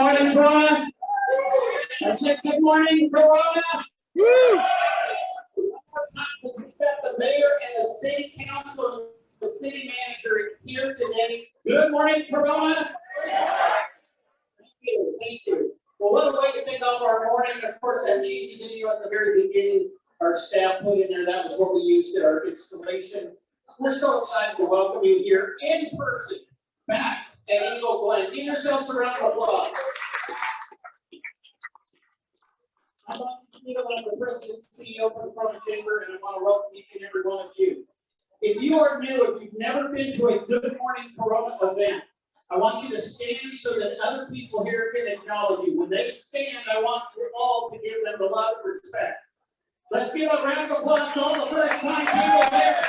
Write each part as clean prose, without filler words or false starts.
morning, Corona. I said good morning, Corona. Woo! We've got the mayor and the city council, the city manager here today. Good morning, Corona. Thank you. Well, what a way to kick off our morning. Of course, that cheesy video at the very beginning, our staff put in there. That was what we used at our installation. We're so excited to welcome you here in person, back at Eagle Glen. Give yourselves a round of applause. I'm Spiegel, I'm the president and CEO of the Corona Chamber, and I want to welcome each and every one of you. If you are new, if you've never been to a Good Morning Corona event, I want you to stand so that other people here can acknowledge you. When they stand, I want you all to give them the love and respect. Let's give a round of applause to all the first-time people there.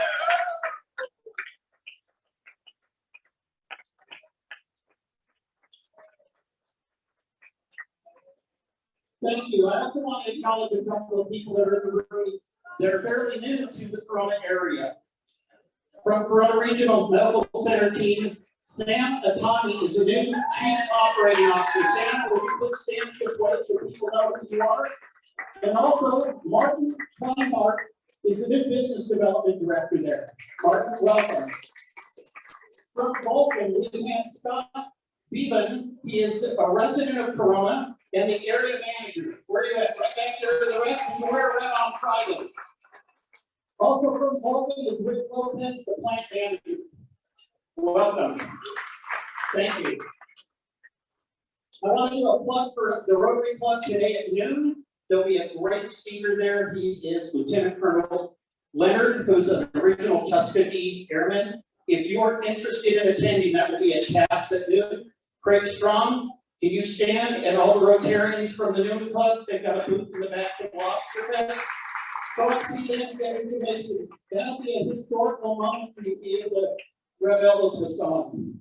Thank you. I also want to acknowledge a couple of people that are in the room that are fairly new to the Corona area. From Corona Regional Medical Center team, Sam Atani is the new Chief Operating Officer. Sam, will you please stand this way so people know who you are? And also, Martin Kleinmark is the new Business Development Director there. Martin, welcome. From Vulcan, we have Scott Mabon. He is a resident of Corona and the area manager. Where are you at? Right back there to the rest, because you wear red on Fridays. Also from Vulcan is Rick Lopez, the plant manager. Welcome. Thank you. I want to do a plug for the Rotary Club today at noon. There'll be a great speaker there. He is Lieutenant Colonel Leonard, who's an original Tuskegee Airman. If you are interested in attending, that will be at TAPS at noon. Craig Strong, can you stand? And all the Rotarians from the Newman Club, they've got a booth in the back of the lobster fest. Go and see them, get information. That'll be a historical moment for you to be able to rub elbows with someone.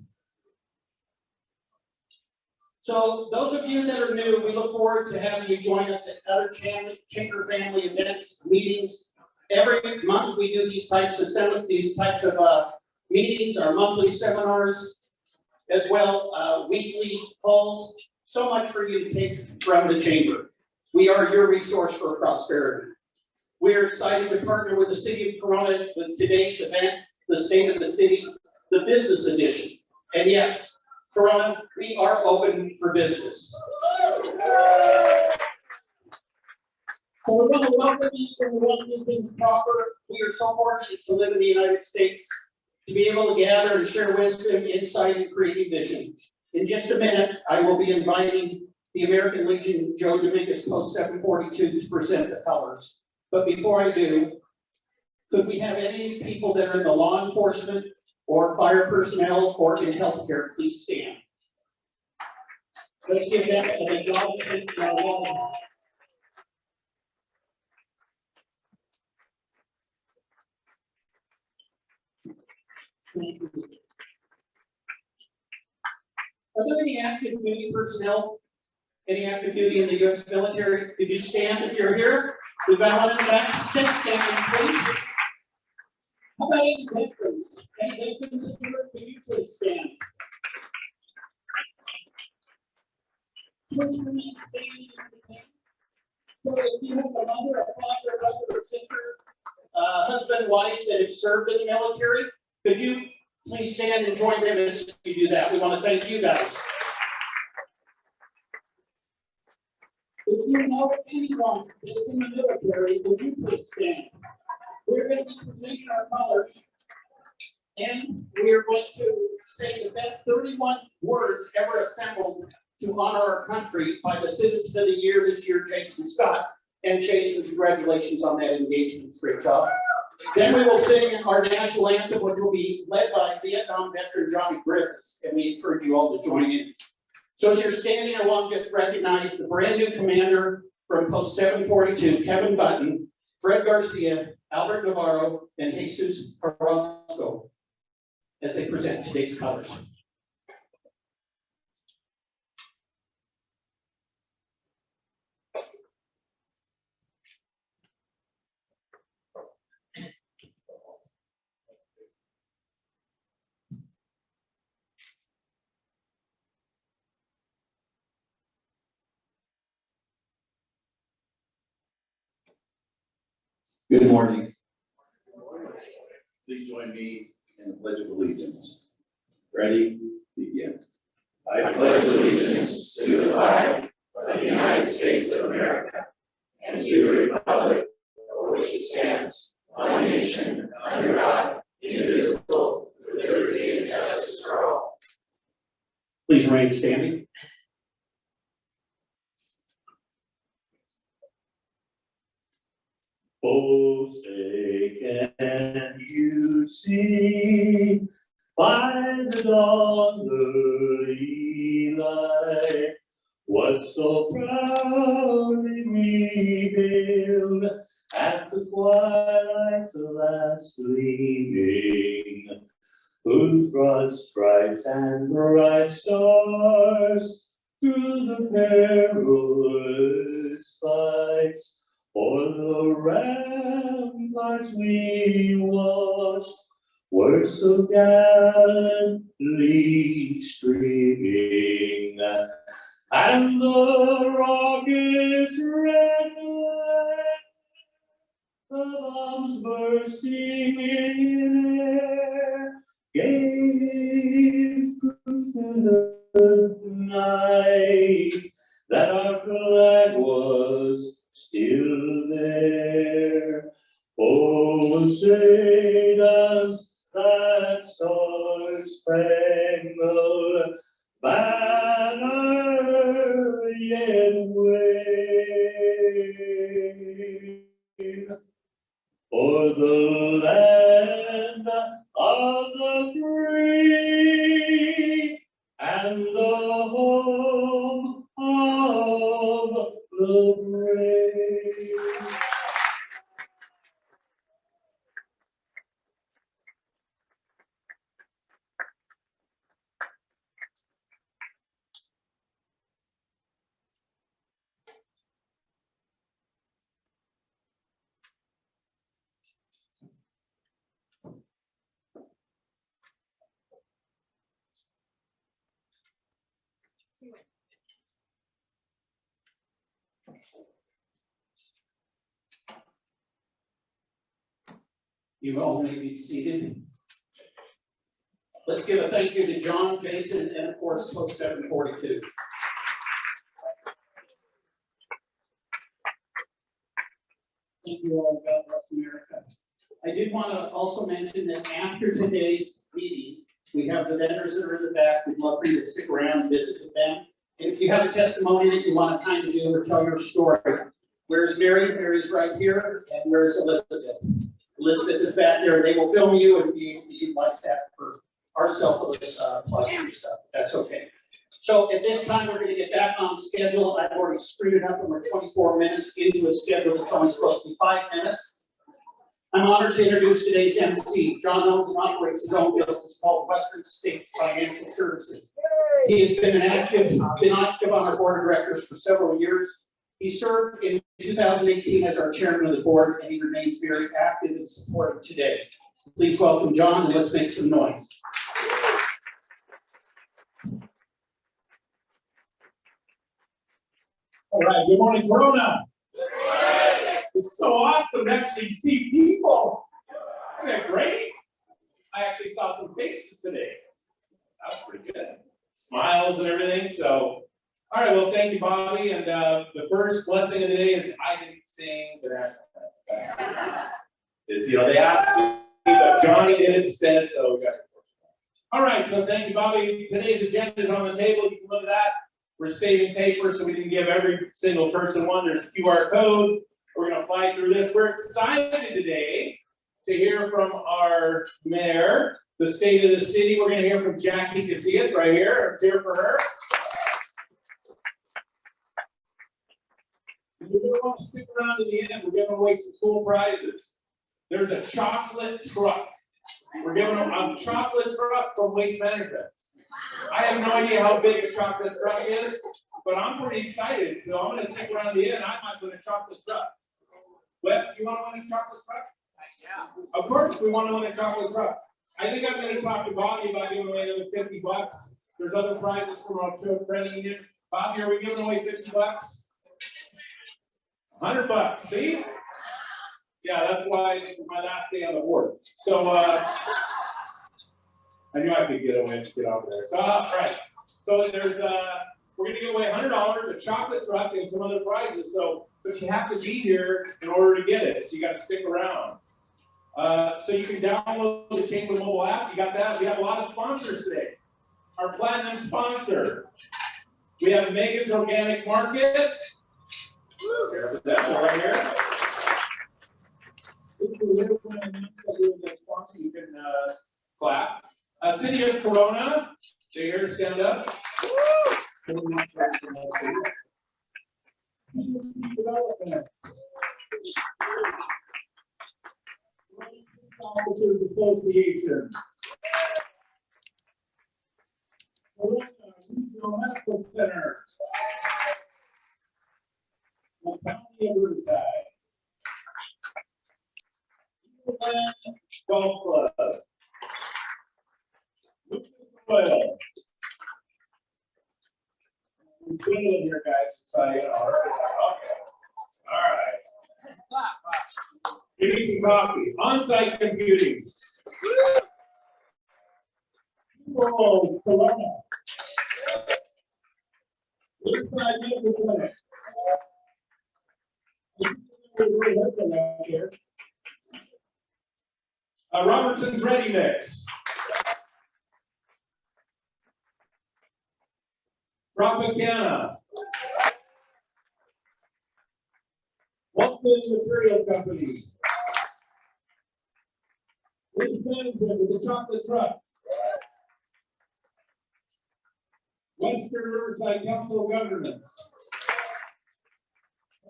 So those of you that are new, we look forward to having you join us at other chamber family events, meetings. Every month we do these types of meetings, our monthly seminars, as well weekly calls. So much for you to take from the chamber. We are your resource for prosperity. We are excited to partner with the City of Corona with today's event, the State of the City, the Business Edition. And yes, Corona, we are open for business. So we're going to welcome you and we want to do things proper. We are so fortunate to live in the United States, to be able to gather and share wisdom, insight, and creative vision. In just a minute, I will be inviting the American Legion Joe Dominguez Post 742 to present the colors. But before I do, could we have any people that are in the law enforcement or fire personnel or in healthcare, please stand. Let's give them an acknowledgement. Are there any active duty personnel? Any active duty in the U.S. military? Could you stand if you're here? We've got one in the back. Stand, please. How about any veterans? Any veterans in here? Could you please stand? Please remain standing. So if you have a mother, a father, a brother, or sister, husband, wife that have served in the military, could you please stand and join them as you do that? We want to thank you guys. If you know anyone that is in the military, would you please stand? We're going to be presenting our colors, and we are going to say the best 31 words ever assembled to honor our country by the Citizen of the Year this year, Jason Scott. And Jason, congratulations on that engagement. Great job. Then we will sing our national anthem, which will be led by Vietnam veteran Johnnie Griffitts, and we encourage you all to join in. So as you're standing, I want to just recognize the brand new commander from Post 742, Kevin Button, Fred Garcia, Albert Navarro, and Jesus Carrasco, as they present today's colors. Good morning. Please join me in the Pledge of Allegiance. Ready? Begin. I pledge allegiance to the flag of the United States of America and to the republic for which it stands, one nation, under God, indivisible, with liberty and justice for all. Please remain standing. Oh, say, can you see by the dawn's early light what so proudly we hailed at the twilight's last gleaming, whose broad stripes and bright stars through the perilous fights o'er the ramparts we watched were so gallantly streaming, and the rocket's red glare, the bombs bursting in air, gave proof to the night that our flag was still there. Oh, say does that star-spangled banner yet wave o'er the land of the free and the home of the brave? You all may be seated. Let's give a thank you to John, Jason, and of course, Post 742. Thank you all. God bless America. I did want to also mention that after today's meeting, we have the vendors that are in the back. We'd love for you to stick around and visit with them. And if you have a testimony that you want to kind of do or tell your story, where's Mary? Mary's right here. And where's Elizabeth? Elizabeth is back there. They will film you and be my staff for our selfless plugs and stuff. That's okay. So at this time, we're going to get back on schedule. I've already screwed it up and we're 24 minutes into a schedule that's only supposed to be 5 minutes. I'm honored to introduce today's emcee. John owns and operates his own business called Western States Financial Services. He has been active on our board of directors for several years. He served in 2018 as our chairman of the board, and he remains very active and supportive today. Please welcome John, and let's make some noise. All right, good morning, Corona. It's so awesome to actually see people. Okay, great. I actually saw some faces today. That was pretty good. Smiles and everything, so. All right, well, thank you, Bobby. And the first blessing of the day is I didn't sing the national anthem. They asked me, but Johnnie did it instead, so we got it. All right, so thank you, Bobby. Today's agenda is on the table. You can look at that. We're saving paper, so we didn't give every single person one. There's a QR code. We're going to fly through this. We're excited today to hear from our mayor, the state of the city. We're going to hear from Jacque Casillas right here. Let's hear for her. You're going to want to stick around to the end. We're giving away some cool prizes. There's a chocolate truck. We're giving them a chocolate truck from Waste Management. I have no idea how big a chocolate truck is, but I'm pretty excited. So I'm going to stick around to the end. I might win a chocolate truck. Wes, do you want to win a chocolate truck? Yeah. Of course, we want to win a chocolate truck. I think I'm going to talk to Bobby about giving away another $50. There's other prizes from our credit union. Bobby, are we giving away $50? $100. See? Yeah, that's why this is my last day on the board. So, I knew I could get out there. So, all right. So there's, we're gonna give away $100, a chocolate truck, and some other prizes. So, but you have to be here in order to get it. So you got to stick around. So you can download the Chamber mobile app. You got that. We have a lot of sponsors today. Our platinum sponsor. We have Megan's Organic Market. That's right here. You can clap. City of Corona, they're here to stand up. Officers Association. Regional Medical Center. The County of Riverside. Golf Club. Lucas Oil. We're good in here, guys. So, you know, okay. All right. Give me some coffee. On-site computing. Oh, Corona. Riverside Medical Clinic. Right here. Robertson's Ready Mix. Tropicana. Walton Material Company. Weyhgandt with the chocolate truck. Western Riverside Council of Governments.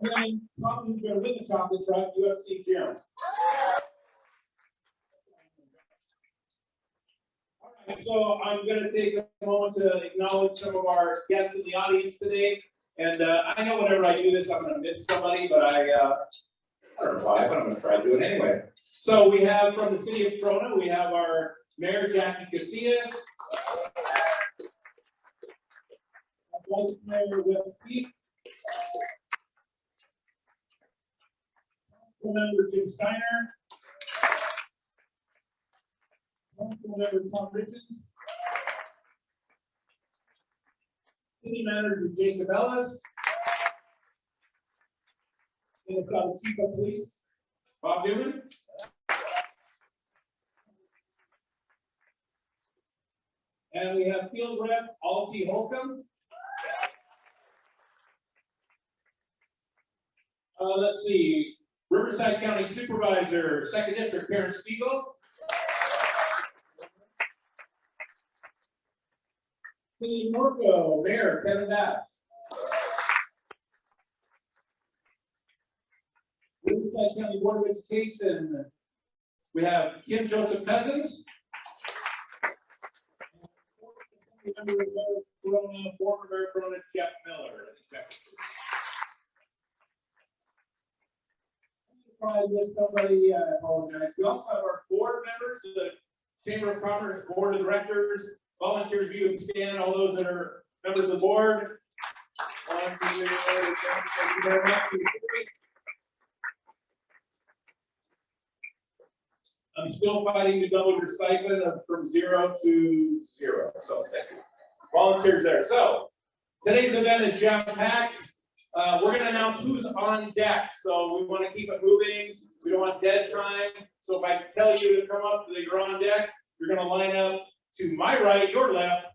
And then probably who's going to win the chocolate truck, UFC Gym. All right, so I'm going to take a moment to acknowledge some of our guests in the audience today. And I know whenever I do this, I'm going to miss somebody, but I don't know why, but I'm going to try to do it anyway. So we have from the city of Corona, we have our Mayor Jacque Casillas. Vice Mayor Weyhgandt. Councilmember Jim Steiner. Councilmember Tom Richards. City Manager Jacob Ellis. And it's our Chief of Police, Bob Newman. And we have Field Rep Altie Holcomb. Let's see, Riverside County Supervisor, 2nd District, Karen Spiegel. City of Norco, Mayor Kevin Dash. Riverside County Board of Education, we have Kim Joseph Cousins. Former Mayor Corona Jeff Miller. Probably miss somebody, I apologize. We also have our board members, the Chamber of Commerce Board of Directors, volunteers, view and scan, all those that are members of the board. Thank you very much. I'm still fighting to double your stipend from 0 to 0. So thank you. Volunteers there. So today's event is jam-packed. We're going to announce who's on deck. So we want to keep it moving. We don't want dead time. So if I tell you to come up that you're on deck, you're going to line up to my right, your left,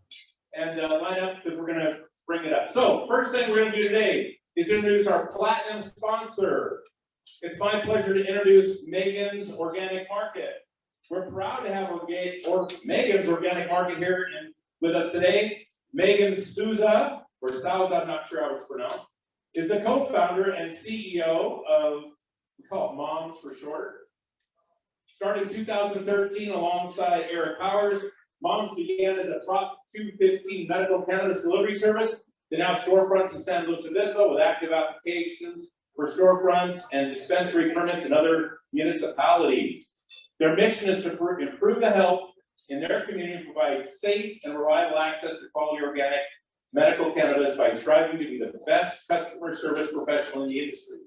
and line up because we're going to bring it up. So first thing we're going to do today is introduce our platinum sponsor. It's my pleasure to introduce Megan's Organic Market. We're proud to have Megan's Organic Market here with us today. Megan Souza, or Souza, I'm not sure how it's pronounced, is the co-founder and CEO of, we call it Moms for short. Started in 2013 alongside Eric Powers. Moms began as a Prop 215 medical cannabis delivery service. They now have storefronts in San Luis Obispo with active applications for storefronts and dispensary permits in other municipalities. Their mission is to improve the health in their community and provide safe and reliable access to quality organic medical cannabis by striving to be the best customer service professional in the industry.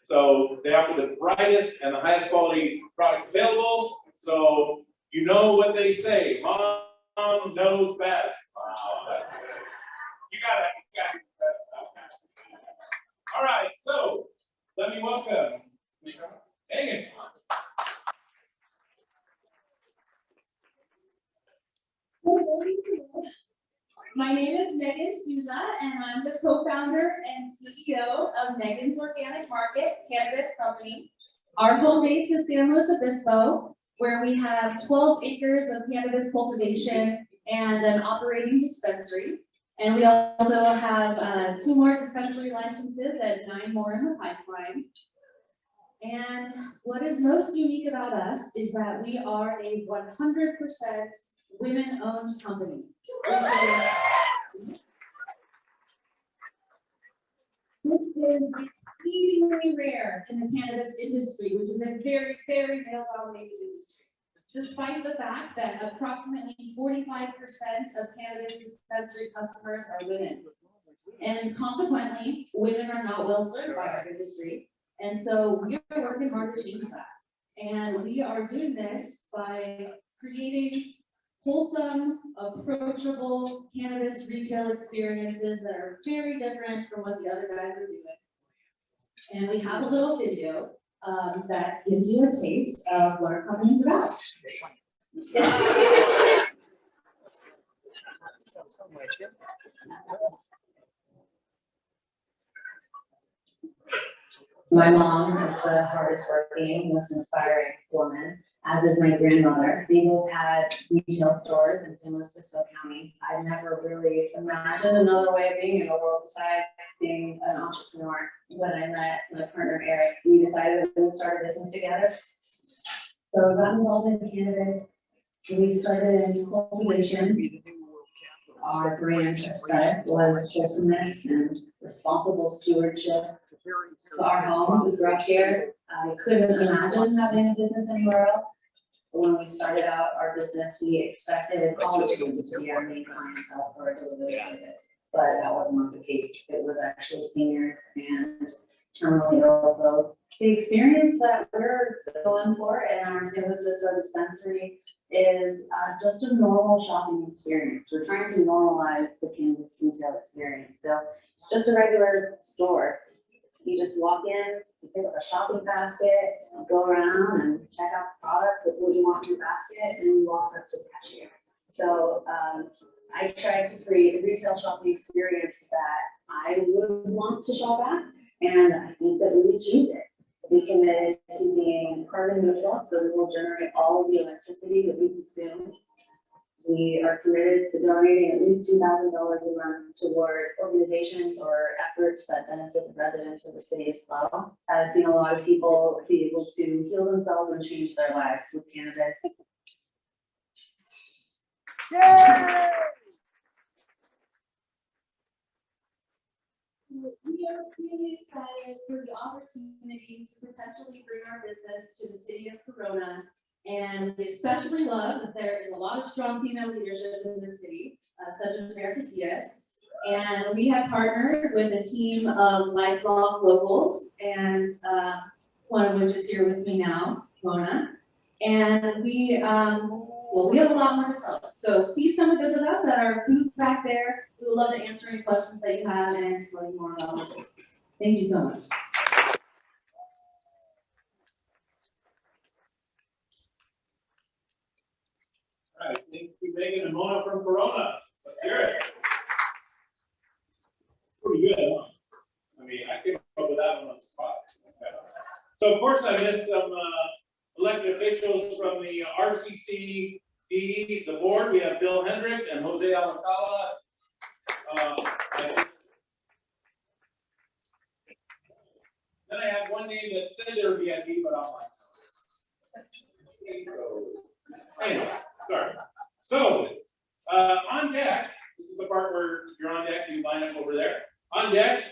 So they offer the brightest and the highest quality products available. So you know what they say, mom knows best. Wow, that's good. You got it. All right, so let me welcome Megan. My name is Megan Souza, and I'm the co-founder and CEO of Megan's Organic Market Cannabis Company. Our home base is San Luis Obispo, where we have 12 acres of cannabis cultivation and an operating dispensary. And we also have 2 more dispensary licenses and 9 more in the pipeline. And what is most unique about us is that we are a 100% women-owned company. This is exceedingly rare in the cannabis industry, which is a very, very male-dominated industry. Despite the fact that approximately 45% of cannabis dispensary customers are women. And consequently, women are not well served by our industry. And so we are working hard to change that. And we are doing this by creating wholesome, approachable cannabis retail experiences that are very different from what the other guys are doing. And we have a little video that gives you a taste of what our company's about. My mom is the hardest working, most inspiring woman, as is my grandmother. They both had retail stores in San Luis Obispo County. I never really imagined another way of being in the world besides being an entrepreneur. When I met my partner Eric, we decided we would start a business together. So we got involved in cannabis. We started in cultivation. Our brand aesthetic was wholesomeness and responsible stewardship. So our home, we grew up here. I couldn't imagine having a business anywhere else. But when we started out our business, we expected college students to be our main clientele for a delivery service. But that was not the case. It was actually seniors and terminally ill folks. The experience that we're going for in our San Luis Obispo dispensary is just a normal shopping experience. We're trying to normalize the cannabis retail experience. So just a regular store. You just walk in, you pick up a shopping basket, you go around and check out the product with what you want in your basket, and you walk up to the cashier. So I tried to create a retail shopping experience that I would want to shop at, and I think that we achieved it. We committed to being carbon neutral, so we will generate all of the electricity that we consume. We are committed to donating at least $2,000 a month toward organizations or efforts that benefit the residents of the city as well. I've seen a lot of people be able to heal themselves and change their lives with cannabis. Yay! We are really excited for the opportunity to potentially bring our business to the city of Corona. And we especially love that there is a lot of strong female leadership in the city, such as Mayor Casillas. And we have partnered with a team of lifelong locals, and one of which is here with me now, Mona. And we have a lot more to tell. So please come and visit us at our booth back there. We would love to answer any questions that you have and tell you more about our business. Thank you so much. All right, thank you, Megan and Mona from Corona. Let's hear it. Pretty good, huh? I mean, I came up with that one on the spot. So of course I missed some elected officials from the RCC, the board. We have Bill Hendrick and Jose Alcala. Then I have one name that said they were VIP, but I'm like, anyway, sorry. So on deck, this is the part where you're on deck, you line up over there. On deck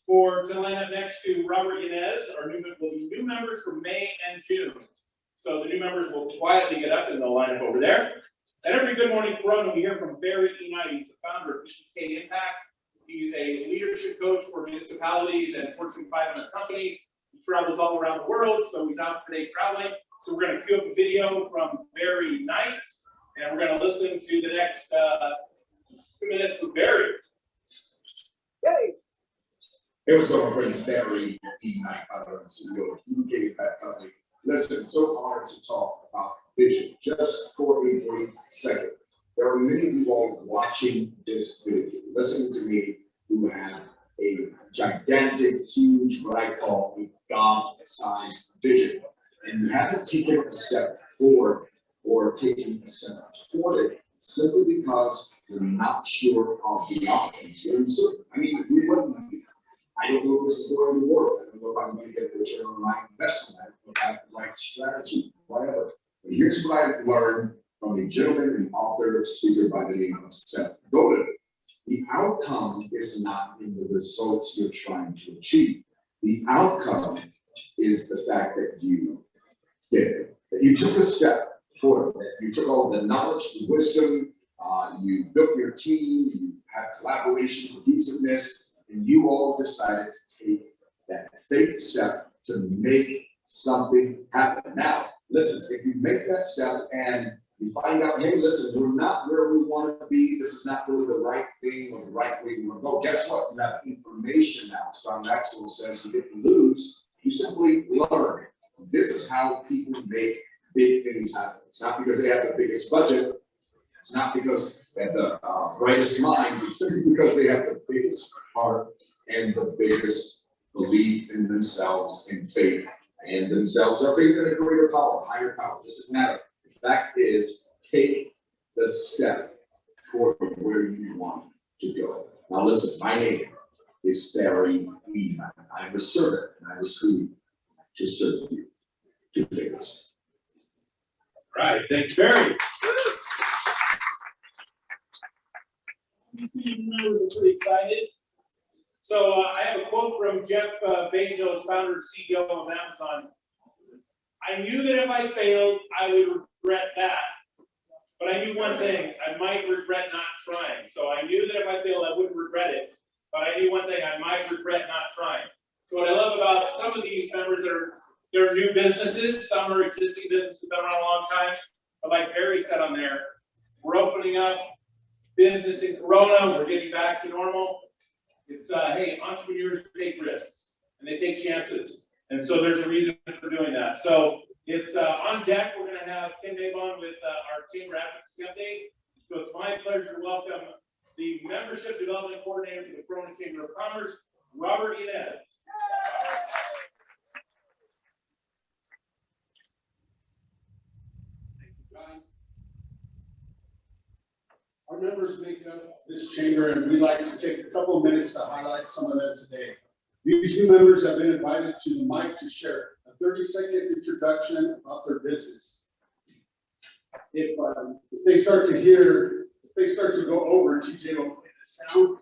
to line up next to Robert Yanez, will be new members for May and June. So the new members will quietly get up and they'll line up over there. And every Good Morning Corona, we hear from Barry Knight. He's the founder of PK Impact. He's a leadership coach for municipalities and Fortune 500 companies. He travels all around the world, so he's out today traveling. So we're gonna cue up a video from Barry Knight, and we're gonna listen to the next 2 minutes with Barry. Hey, what's up, my friends? Barry Knight, CEO of Weyhgandt Company. Listen, so honored to talk about vision just for a brief second. There are many of you all watching this video, listening to me, who have a gigantic, huge, what I call a God-sized vision. And you haven't taken a step forward or taken a step toward it simply because you're not sure of the options. You're uncertain. I mean, we wouldn't be. I don't know if this is going to work. I don't know if I'm going to get the return on my investment. I don't know if I have the right strategy, whatever. But here's what I've learned from a gentleman and author, speaker by the name of Seth Godin. The outcome is not in the results you're trying to achieve. The outcome is the fact that you did it, that you took a step toward it, that you took all the knowledge, the wisdom, you built your team, you had collaboration, cohesiveness, and you all decided to take that faith step to make something happen. Now, listen, if you make that step and you find out, hey, listen, we're not where we want to be, this is not really the right thing or the right way we want to go, guess what? You have information now. John Maxwell says you didn't lose, you simply learn. This is how people make big things happen. It's not because they have the biggest budget. It's not because they have the brightest minds. It's simply because they have the biggest heart and the biggest belief in themselves and faith in themselves, or faith in a greater power, higher power. It doesn't matter. The fact is, take the step toward where you want to go. Now listen, my name is Barry Weyhgandt. I'm a servant, and I was created to serve you. Two fingers. Right, thanks, Barry. You see, you know, we're pretty excited. So I have a quote from Jeff Bezos, founder and CEO of Amazon. I knew that if I failed, I would regret that. But I knew one thing, I might regret not trying. So I knew that if I failed, I wouldn't regret it. But I knew one thing, I might regret not trying. So what I love about some of these members they're new businesses, some are existing businesses that have been around a long time. But like Barry said on there, we're opening up business in Corona, we're getting back to normal. It's, hey, entrepreneurs take risks and they take chances. And so there's a reason for doing that. So it's on deck, we're gonna have Kim Mabon with our Chamber Advocacy update. So it's my pleasure to welcome the Membership Development Coordinator for the Corona Chamber of Commerce, Robert Inez. Our members make up this chamber, and we'd like to take a couple of minutes to highlight some of them today. These new members have been invited to the mic to share a 30-second introduction about their business. If they start to go over, TJ will play the sound.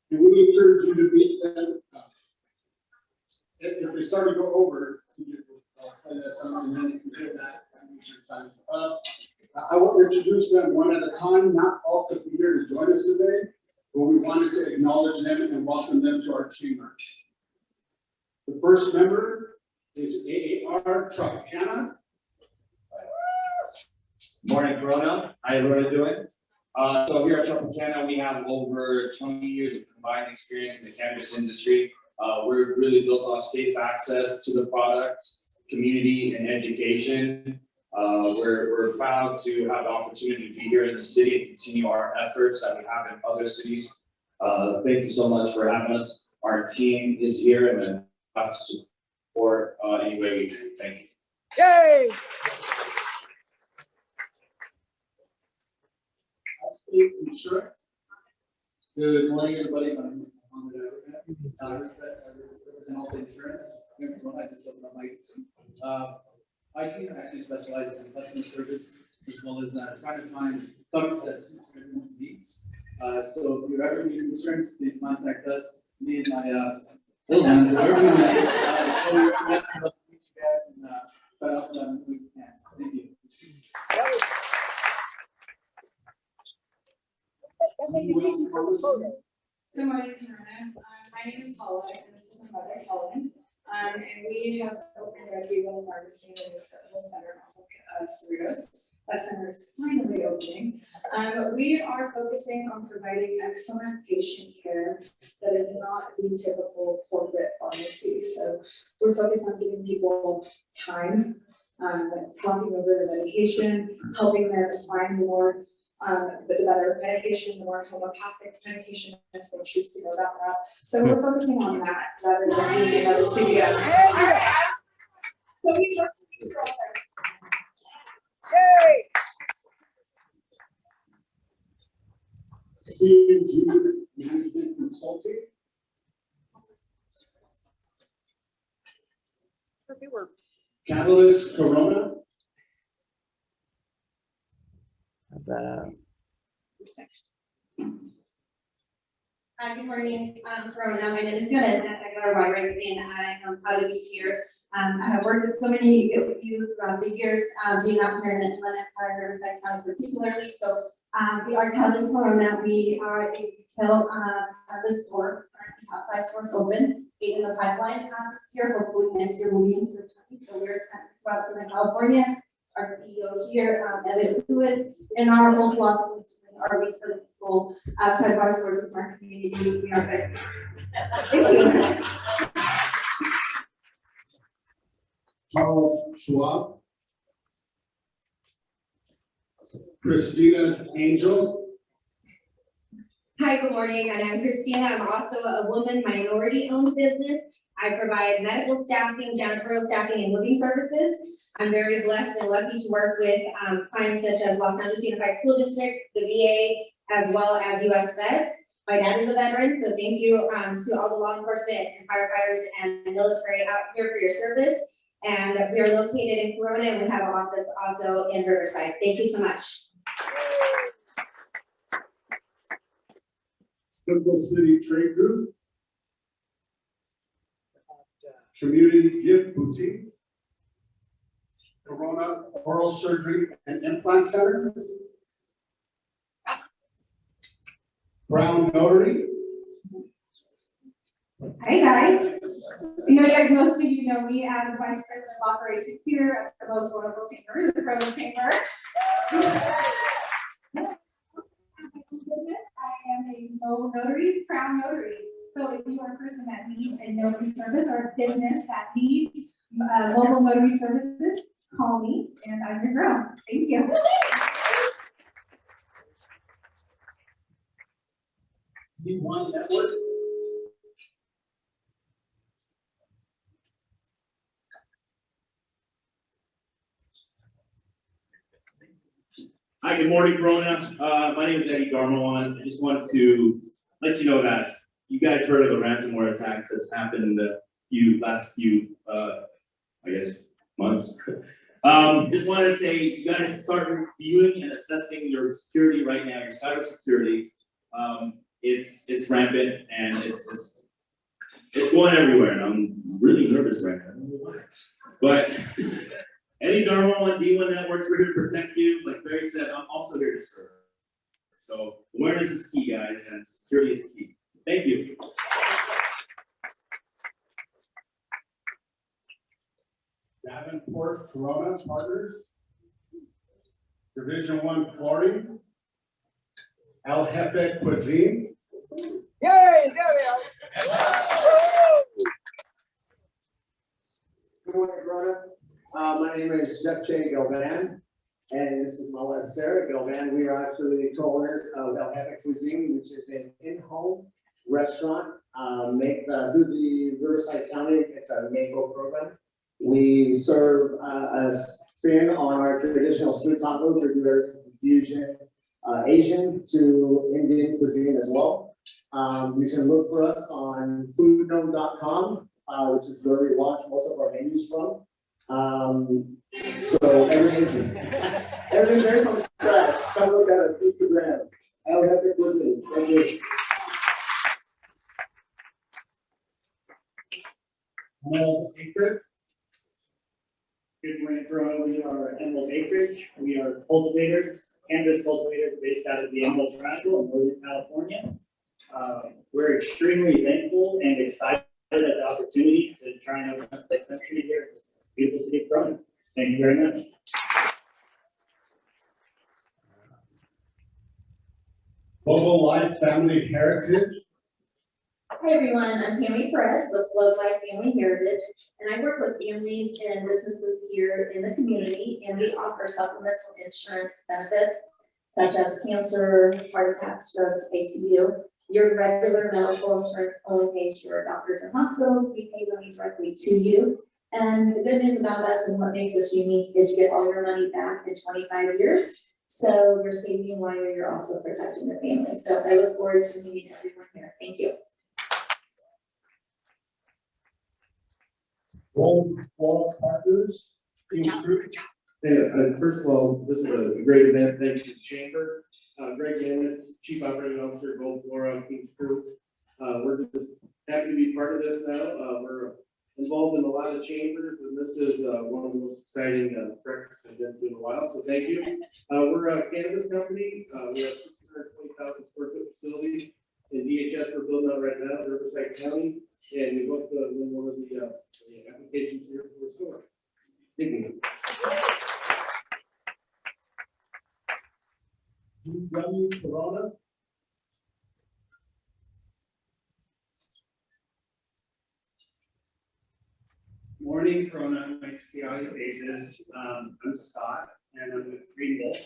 And we encourage you to meet them. If they start to go over, I'll play that sound and then you can hear that. I will introduce them one at a time. Not all could be here to join us today, but we wanted to acknowledge them and welcome them to our chamber. The first member is AAR Tropicana. Morning, Corona. How everyone doing? So here at Tropicana, we have over 20 years of combined experience in the cannabis industry. We're really built on safe access to the product, community, and education. We're proud to have the opportunity to be here in the city and continue our efforts that we have in other cities. Thank you so much for having us. Our team is here and then have to support any way we can. Thank you. Yay! State Insurance. Good morning, everybody. My name is Mohammed Weyhgandt. I represent Allstate Insurance. I just opened up my team actually specializes in customer service as well as trying to find coverage that suits everyone's needs. So if you ever need insurance, please contact us. Me and my sales manager. So we're asking about to meet you guys and try to help them if we can. Thank you. Good morning, Corona. My name is Paula, and this is my mother, Helen. And we have opened a Vivo pharmacy in the center of Cerritos. That center is finally opening. We are focusing on providing excellent patient care that is not the typical corporate pharmacy. So we're focused on giving people time, talking over the medication, helping them find more the better medication, the more homeopathic medication if they choose to go that route. So we're focusing on that rather than being another CVS. So we work together. City Management Consulting. Catalyst Corona. Hi, good morning, Corona. My name is Yolanda. I go to Weyhgandt, and I am proud to be here. I have worked with so many of you throughout the years, being out here in Atlanta, Riverside County particularly. So we are Catalyst Corona. We are a retail this store. Currently have 5 stores open, 8 in the pipeline this year. Hopefully next year we'll be into the 20s. So we're expanding throughout Southern California. Our CEO here, Elliot Lewis, and our whole philosophy is to bring RV for the people outside of our stores into our community. We are ready. Thank you. Charles Schwab. Christina Angel. Hi, good morning. And I'm Christina. I'm also a woman minority-owned business. I provide medical staffing, janitorial staffing, and living services. I'm very blessed and lucky to work with clients such as Los Angeles Unified School District, the VA, as well as US Vets. My dad is a veteran, so thank you to all the law enforcement and firefighters and military out here for your service. And we are located in Corona, and we have an office also in Riverside. Thank you so much. Simple City Trade Group. Community Gift Boutique. Corona Oral Surgery and Implant Center. Brown Notary. Hey guys, most of you know me as the Vice President of Operations here at the most wonderful chamber, the Pro Chamber. I am a mobile notary, crown notary. So if you are a person that needs a notary service or a business that needs mobile notary services, call me and I'm your girl. Thank you. D1 Network. Hi, good morning, Corona. My name is Eddie Garmoan. I just wanted to let you know that you guys heard of the ransomware attacks that's happened in the last few, I guess, months. Just wanted to say you guys start reviewing and assessing your security right now, your cybersecurity. It's rampant and it's going everywhere, and I'm really nervous right now. I don't know why. But Eddie Garmo and D1 Networks, we're here to protect you. Like Barry said, I'm also here to serve. So awareness is key, guys, and security is key. Thank you. Davenport Corona Partners. Division 1 Flooring. El Jefe Cuisine. Yay, there we are. Good morning, Corona. My name is Chef Jay Galvan, and this is my wife Sarah Galvan. We are actually the co-owners of El Jefe Cuisine, which is an in-home restaurant. Through the Riverside County, it's a Mabon program. We serve a spin on our traditional street tacos. We do everything from fusion, Asian to Indian cuisine as well. You can look for us on foodnome.com, which is where we launch most of our menus from. So everything's very from scratch. Come look at us, Instagram, El Jefe Cuisine. Thank you. Emerald Acreage. Good morning, Corona. We are Emerald Acreage. We are cultivators cannabis cultivators based out of the Emerald Triangle in Northern California. We're extremely thankful and excited at the opportunity to try and open up this country here in this beautiful city of Corona. Thank you very much. Global Life Family Heritage. Hi everyone, I'm Tammy Perez with Globe Life Family Heritage, and I work with families and businesses here in the community, and we offer supplemental insurance benefits such as cancer, heart attack, strokes, ICU. Your regular medical insurance only pays your doctors and hospitals. We pay money directly to you. And the good news about us and what makes us unique is you get all your money back in 25 years. So you're saving while you're also protecting the family. So I look forward to meeting everyone here. Thank you. Role Partners, Team Group. First of all, this is a great event. Thanks to the Chamber. Greg Gammons, Chief Operating Officer, Gold Flora, Kings Group. We're just happy to be part of this now. We're involved in a lot of chambers, and this is one of the most exciting breakfasts I've been to in a while. So thank you. We're a cannabis company. We have 620,000 square foot facility in DHS. We're building out right now in Riverside County, and we hope to win one of the applications here for the store. Thank you. Corona. Morning, Corona. Nice to see all your faces. I'm Scott, and I'm with Green Wolf,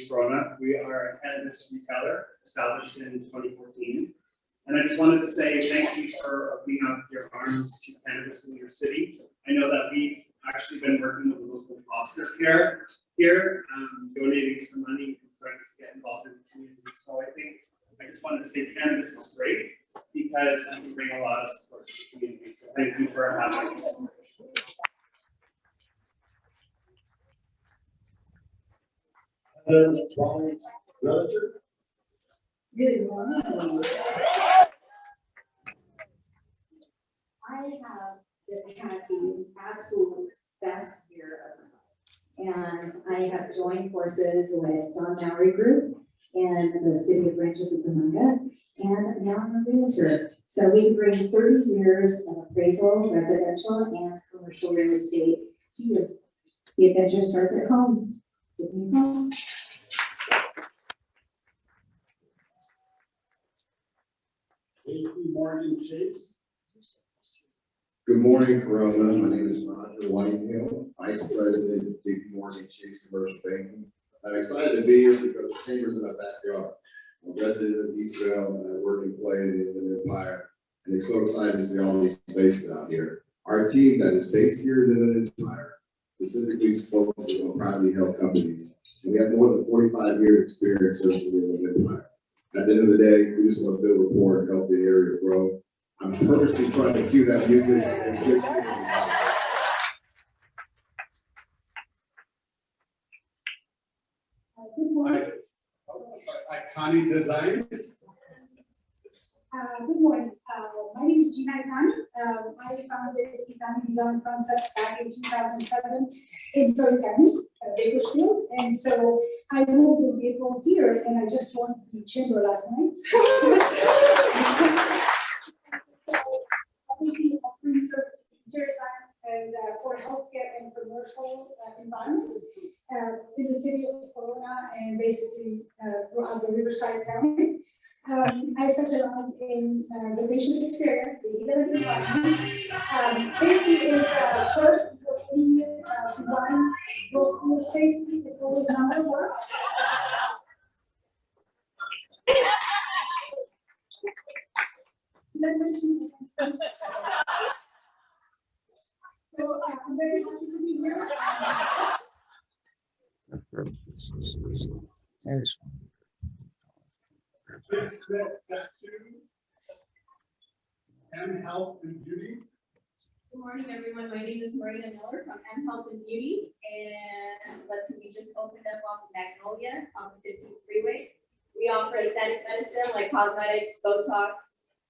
Corona. We are a cannabis retailer established in 2014. And I just wanted to say thank you for opening up your arms to cannabis in your city. I know that we've actually been working with the local foster care here, donating some money and starting to get involved in the community. So I just wanted to say cannabis is great because it can bring a lot of support to the community. So thank you for having us. Good morning. I have had the absolute best year of my life. And I have joined forces with Don Mowry Group and the City of Rancho Cucamonga, and now I'm a realtor. So we bring 30 years of appraisal, residential, and commercial real estate to you. The adventure starts at home. Get me home. Morgan Chase. Good morning, Corona. My name is Roger Whitehill, Vice President of JP Morgan Chase Commercial Banking. I'm excited to be here because the chamber's in my backyard. I'm a resident of Eastvale and I work and play in the Inland Empire. And it's so exciting to see all these spaces out here. Our team that is based here in the Inland Empire specifically focuses on privately held companies. And we have more than 45 years of experience servicing the Inland Empire. At the end of the day, we just want to build rapport and help the area grow. I'm purposely trying to cue that music. Iconic Designs. Good morning. My name is Gina Itani. I founded Itani Design Concepts back in 2007 in Berry County, Bakersfield. And so I moved in April here, and I just joined the chamber last night. So I will be offering services interior design and for healthcare and commercial environments in the city of Corona and basically throughout the Riverside County. I specialize in the patient's experience, the healing environments. Safety is first for any design. Safety is always number one. So I'm very happy to be here. M Health and Beauty. Good morning, everyone. My name is Marina Miller from M Health and Beauty, and we just opened up on Magnolia on the 15th freeway. We offer aesthetic medicine like cosmetics, Botox,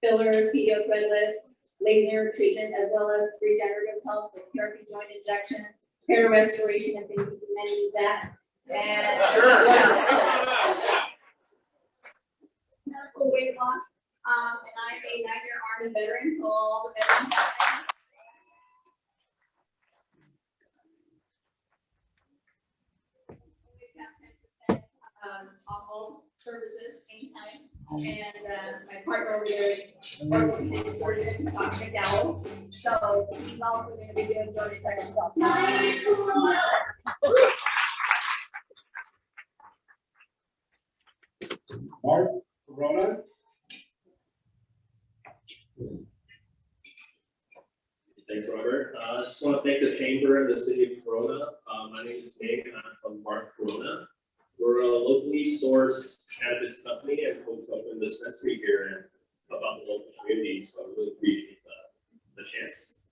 fillers, PDO thread lifts, laser treatment, as well as regenerative health with PRP joint injections, hair restoration, and things many of that. And. Sure. Medical weight loss, and I'm a 9-year Army veteran, so all the veterans out there. Always have 10% off all services anytime. And my partner over there is orthopedic surgeon, Dr. McDowell. So he's also going to be doing joint inspections outside. Mark, Corona. Thanks, Robert. I just want to thank the Chamber and the City of Corona. My name is Nick and I'm from Mark Corona. We're a locally sourced cannabis company and hope to open a dispensary here and about the local community. So I really appreciate the chance.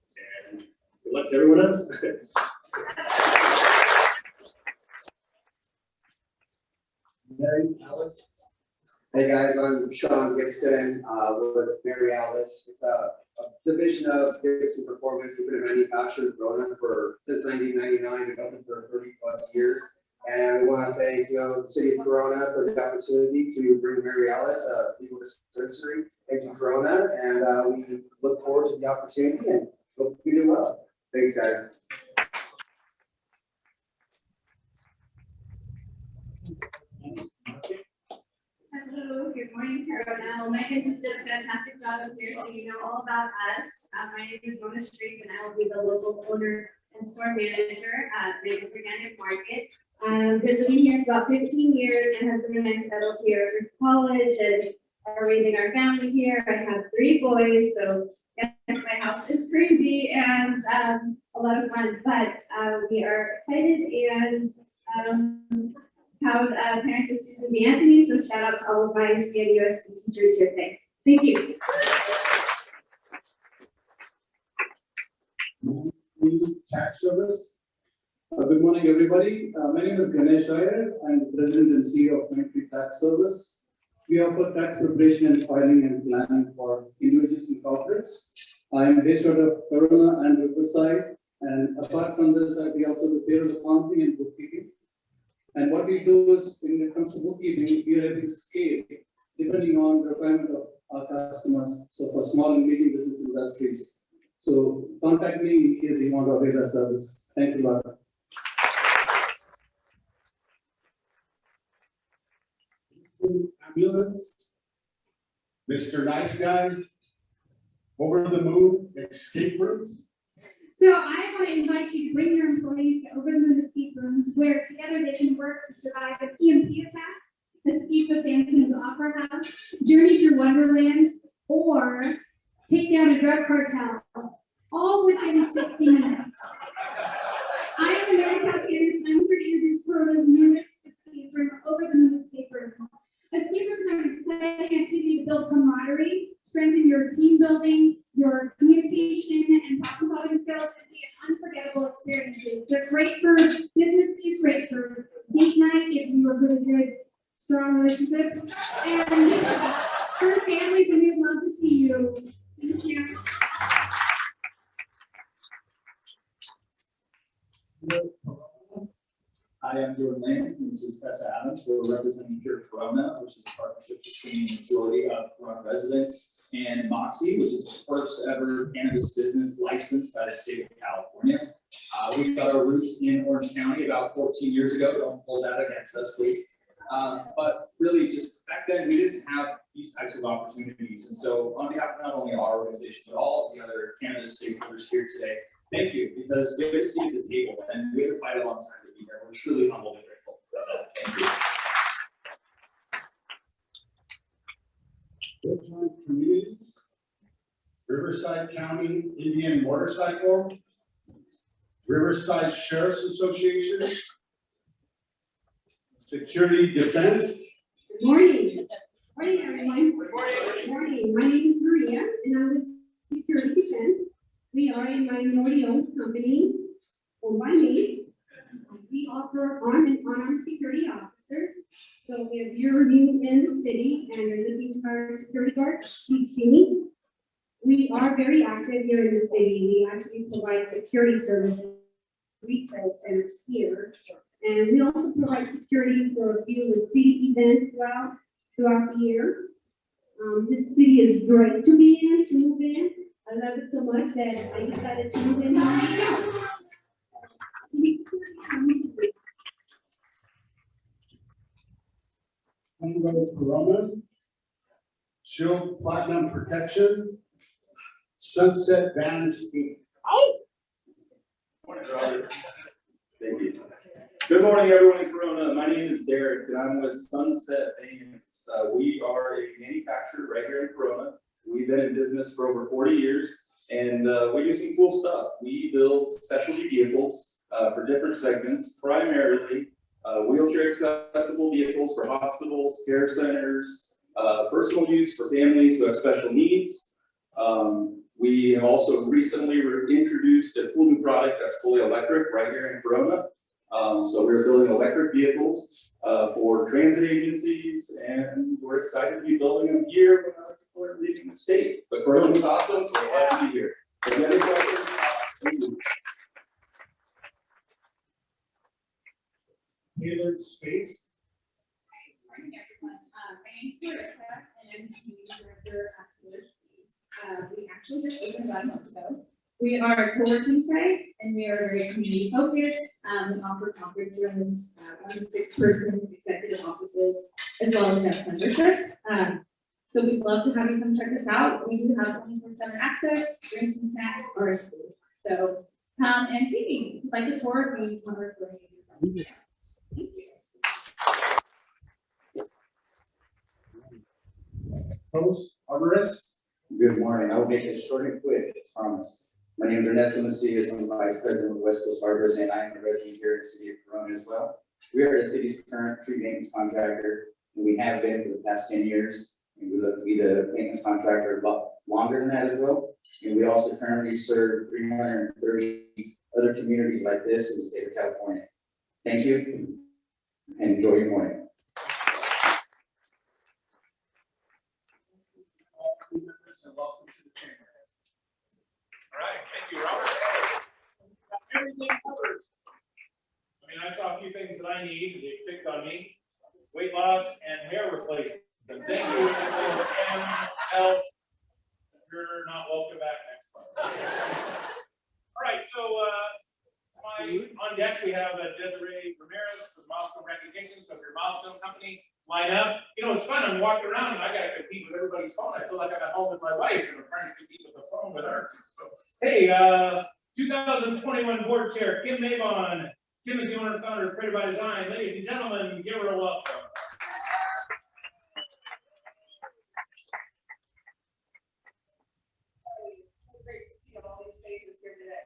And good luck to everyone else. Mary Alice. Hey guys, I'm Sean Gibson with Mary Alice. It's a division of Gibson Performance. We've been a manufacturer in Corona since 1999. We've been open for 30+ years. And we want to thank the City of Corona for the opportunity to bring Mary Alice, a legal dispensary, into Corona. And we look forward to the opportunity and hope you do well. Thanks, guys. Hello, good morning, Corona. Megan just did a fantastic job up here, so you know all about us. My name is Mona Street, and I will be the local owner and store manager at Mabon Organic Market. I've been living here for about 15 years. My husband and I settled here for college and are raising our family here. I have 3 boys, so yes, my house is crazy and a lot of fun, but we are excited and proud parents of Susan B. Anthony, so shout out to all of my CNUSD teachers here today. Thank you. Tax Service. Good morning, everybody. My name is Ganesh Iyer. I'm the President and CEO of Milestone Tax Service. We offer tax preparation and filing and planning for individuals and corporates. I am based out of Corona and Riverside. And apart from this, we also do payroll accounting and bookkeeping. And what we do is, when it comes to bookkeeping, we are able to scale depending on the requirement of our customers. So for small and medium business industries. So contact me in case you want to avail our service. Thanks a lot. Ambulance. Mr. Nice Guy. Over the Moon Escape Room. So I want to invite you to bring your employees to Over the Moon escape rooms, where together they can work to survive a PMP attack, escape the Phantom's Opera House, journey through Wonderland, or take down a drug cartel, all within 60 minutes. I am America Candace, and I'm here to introduce Corona's newest escape room, Over the Moon escape room. Escape rooms are an exciting activity to build camaraderie, strengthen your team building, your communication and problem solving skills, and be an unforgettable experiences. They're great for businesses, great for date night if you have really good, strong relationships, and for families, and we'd love to see you. Thank you. Hi, I'm Jordan Lance, and this is Tessa Adams. We're representing here at Corona, which is a partnership between the majority of Corona residents and Moxie, which is the first ever cannabis business licensed by the state of California. We've got our roots in Orange County about 14 years ago. Don't hold that against us, please. But really, just back then, we didn't have these types of opportunities. And so on behalf of not only our organization, but all of the other cannabis stakeholders here today, thank you, because we have a seat at the table, and we have to fight a long time to be here. We're truly humbled and grateful for that. Thank you. Richland Communities. Riverside County Indian Motorcycle. Riverside Sheriff's Association. Security Defense. Good morning. Morning, everyone. Good morning. Good morning. My name is Maria, and I'm with Security Defense. We are a minority-owned company owned by me. We offer armed and unarmed security officers. So if you're new in the city and you're looking for a security guard, please see me. We are very active here in the city. We actually provide security services, retail centers here. And we also provide security for a few of the city events throughout the year. This city is great to be in, to move in. I love it so much that I decided to move in myself. Untitled Corona, Shield Platinum Protection, Sunset Vans Inc. Morning, Robert. Thank you. Good morning, everyone in Corona. My name is Derek, and I'm with Sunset Vans. We are a manufacturer right here in Corona. We've been in business for over 40 years, and we do some cool stuff. We build specialty vehicles for different segments, primarily wheelchair accessible vehicles for hospitals, care centers, personal use for families who have special needs. We have also recently introduced a cool new product that's fully electric right here in Corona. So we're building electric vehicles for transit agencies, and we're excited to be building them here when other people are leaving the state. But Corona is awesome, so we're glad to be here. So if you have any questions, thank you. Tailored Space. Good morning, everyone. My name's Marissa, and I'm the community director at Tailored Space. We actually just opened about a month ago. We are a co-working site, and we are very community focused. We offer conference rooms, 1 to 6 person executive offices, as well as desk memberships. So we'd love to have you come check us out. We do have 24/7 access, drinks and snacks are included. So come and see me. If you'd like a tour, we want to refer you. Thank you. Post Arborist. Good morning. I will make it short and quick, I promise. My name is Ernesto Macias. I'm the Vice President of West Coast Arbors, and I am a resident here in the city of Corona as well. We are the city's current tree maintenance contractor, and we have been for the past 10 years. And we look to be the maintenance contractor a lot longer than that as well. And we also currently serve 330 other communities like this in the state of California. Thank you, and enjoy your morning. Welcome to the chamber. All right, thank you, Robert. Everything covered. I mean, I saw a few things that I need, they picked on me. Weight loss and hair replacement. Thank you, and help. You're not welcome back next month. All right, so on deck, we have Desiree Ramirez for Milestone Recognition. So if you're a Milestone company, line up. You know, it's fun. I'm walking around and I got to compete with everybody's phone. I feel like I'm at home with my wife and I'm trying to compete with the phone with her. So, hey, 2021 board chair, Kim Mabon. Kim is the owner and founder of Created by Design. Ladies and gentlemen, give her a welcome. So great to see all these faces here today.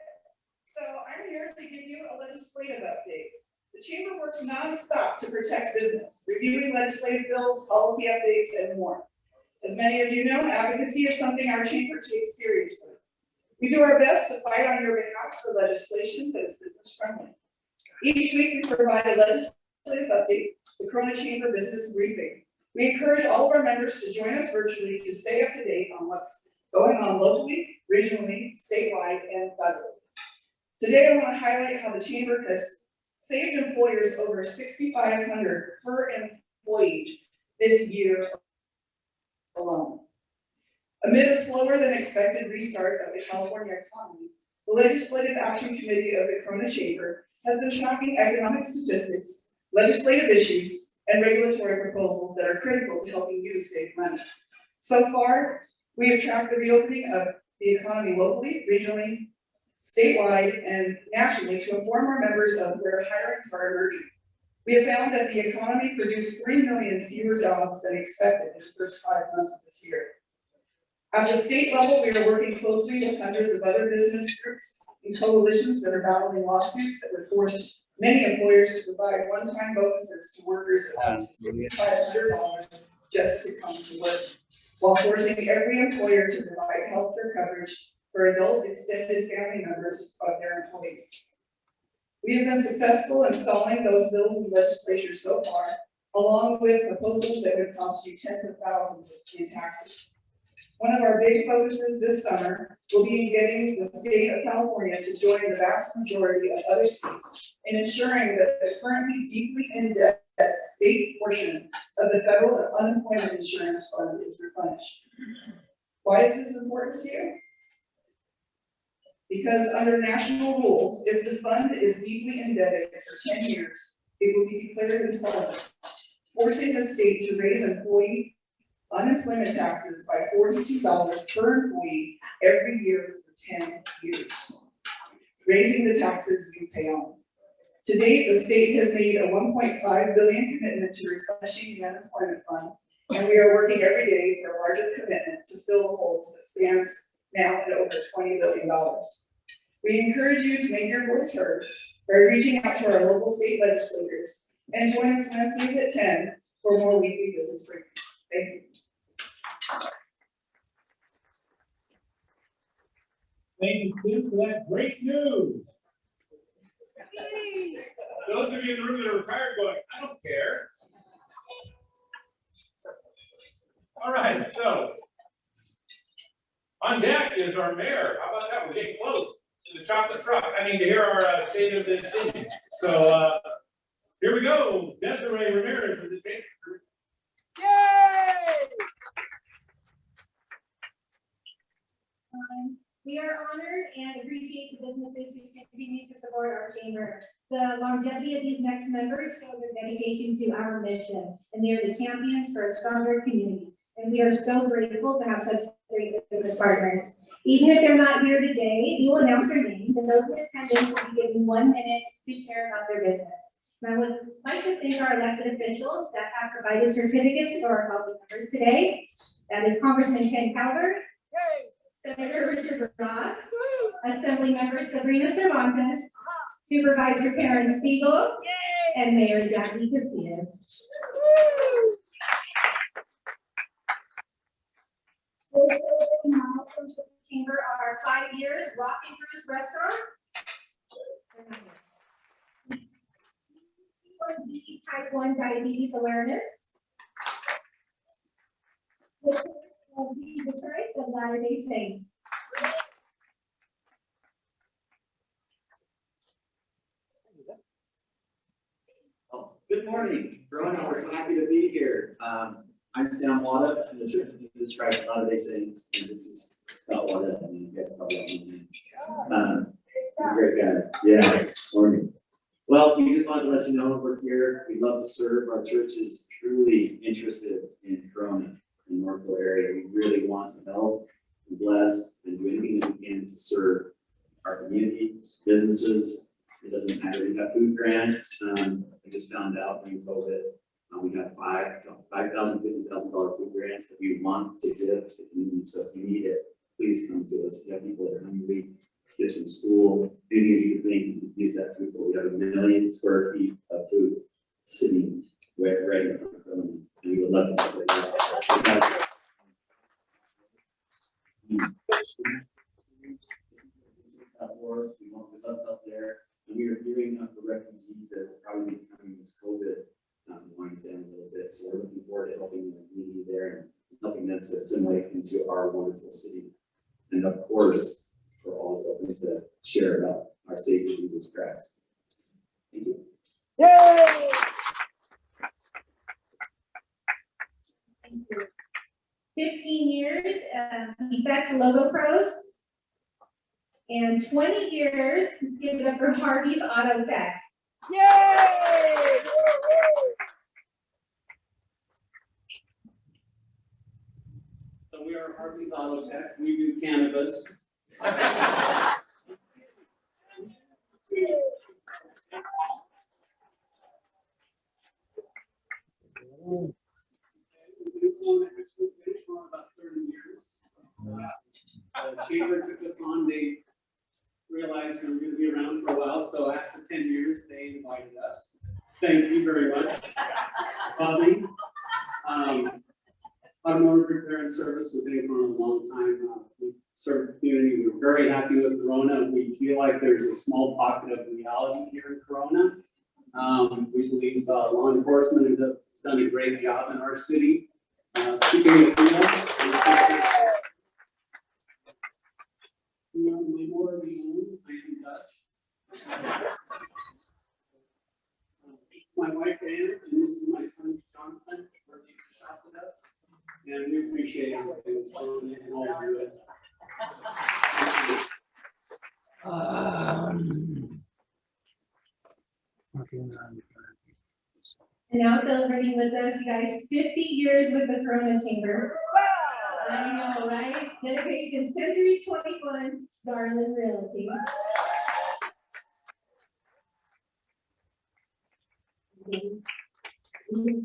So I'm here to give you a legislative update. The chamber works nonstop to protect business, reviewing legislative bills, policy updates, and more. As many of you know, advocacy is something our chamber takes seriously. We do our best to fight on your behalf for legislation that is business friendly. Each week we provide a legislative update, the Corona Chamber Business Briefing. We encourage all of our members to join us virtually to stay up to date on what's going on locally, regionally, statewide, and federally. Today I want to highlight how the chamber has saved employers over $6,500 per employee this year alone. Amid a slower than expected restart of the California economy, the Legislative Action Committee of the Corona Chamber has been tracking economic statistics, legislative issues, and regulatory proposals that are critical to helping you save money. So far, we have tracked the reopening of the economy locally, regionally, statewide, and nationally to inform our members of where hirings are emerging. We have found that the economy produced 3 million fewer jobs than expected in the first 5 months of this year. At the state level, we are working closely with hundreds of other business groups and coalitions that are battling lawsuits that would force many employers to provide one-time bonuses to workers at $6,500 just to come to work, while forcing every employer to provide healthcare coverage for adult extended family members of their employees. We have been successful in stalling those bills in the legislature so far, along with proposals that would cost you tens of thousands in taxes. One of our big focuses this summer will be in getting the state of California to join the vast majority of other states in ensuring that the currently deeply in-debt state portion of the federal unemployment insurance fund is replenished. Why is this important to you? Because under national rules, if the fund is deeply indebted for 10 years, it will be declared insolvent, forcing the state to raise employee unemployment taxes by $42 per employee every year for 10 years, raising the taxes you pay on. To date, the state has made a $1.5 billion commitment to replenishing the unemployment fund, and we are working every day for a larger commitment to fill the holes that stands now at over $20 billion. We encourage you to make your voice heard by reaching out to our local state legislators and join us Wednesdays at 10 for more weekly business briefing. Thank you. Thank you, Tim, for that great news. Those of you in the room that are retired going, I don't care. All right, so on deck is our mayor. How about that? We're getting close to the chocolate truck. I mean, to hear our state of the city. So here we go. Desiree Ramirez with the chamber. Yay! We are honored and appreciate the businesses who continue to support our chamber. The longevity of these next members show their dedication to our mission, and they are the champions for a stronger community. And we are so grateful to have such great business partners. Even if they're not here today, we will announce their names, and those in attendance will be given 1 minute to share about their business. And I would like to thank our elected officials that have provided certificates for our public members today. That is Congressman Ken Calvert, Senator Richard Roth, Assembly Member Sabrina Cervantes, Supervisor Karen Spiegel, and Mayor Jacque Casillas. Milestones of the chamber are 5 years Rockin' Cruise Restaurant, Type 1 diabetes awareness, Jesus Christ of Latter-day Saints. Good morning, Corona. We're so happy to be here. I'm Sam Wada from the Church of Jesus Christ of Latter-day Saints, and this is Scott Wada, and you guys probably know me. He's a great guy. Yeah, morning. Well, we just wanted to let you know we're here. We love to serve. Our church is truly interested in Corona and Northville area. We really want to help and bless and do anything that we can to serve our community, businesses. It doesn't matter. We have food grants. I just found out during COVID, we have $5,000, $50,000 food grants that we want to give to the community. So if you need it, please come to us. If you have people that are hungry, kids from school, anything you can think, you can use that food for. We have 1 million square feet of food sitting right in front of them, and we would love to help that. We want to love up there, and we are gearing up for refugees that will probably be coming this COVID winds down a little bit. So we're looking forward to helping the community there and helping them to assimilate into our wonderful city. And of course, we're always open to share about our Savior Jesus Christ. Thank you. Yay! Thank you. 15 years, Griffitts Logo Pros. And 20 years, let's give it up for Harvey's Auto Tech. Yay! So we are Harvey's Auto Tech. We do cannabis. For about 30 years. The chamber took us on. They realized we were going to be around for a while, so after 10 years, they invited us. Thank you very much, Bobby. Automotive repair and service, we've been for a long time. We serve the community. We're very happy with Corona. We feel like there's a small pocket of reality here in Corona. We believe law enforcement has done a great job in our city, keeping it real. You know, minority owned, I am Dutch. This is my wife Ann, and this is my son Jonathan, who works at the shop with us. And we appreciate everything that's going on and all of you. And now celebrating with us, you guys, 50 years with the Corona Chamber. I know, right? Dedicated Century 21 Garland Realty.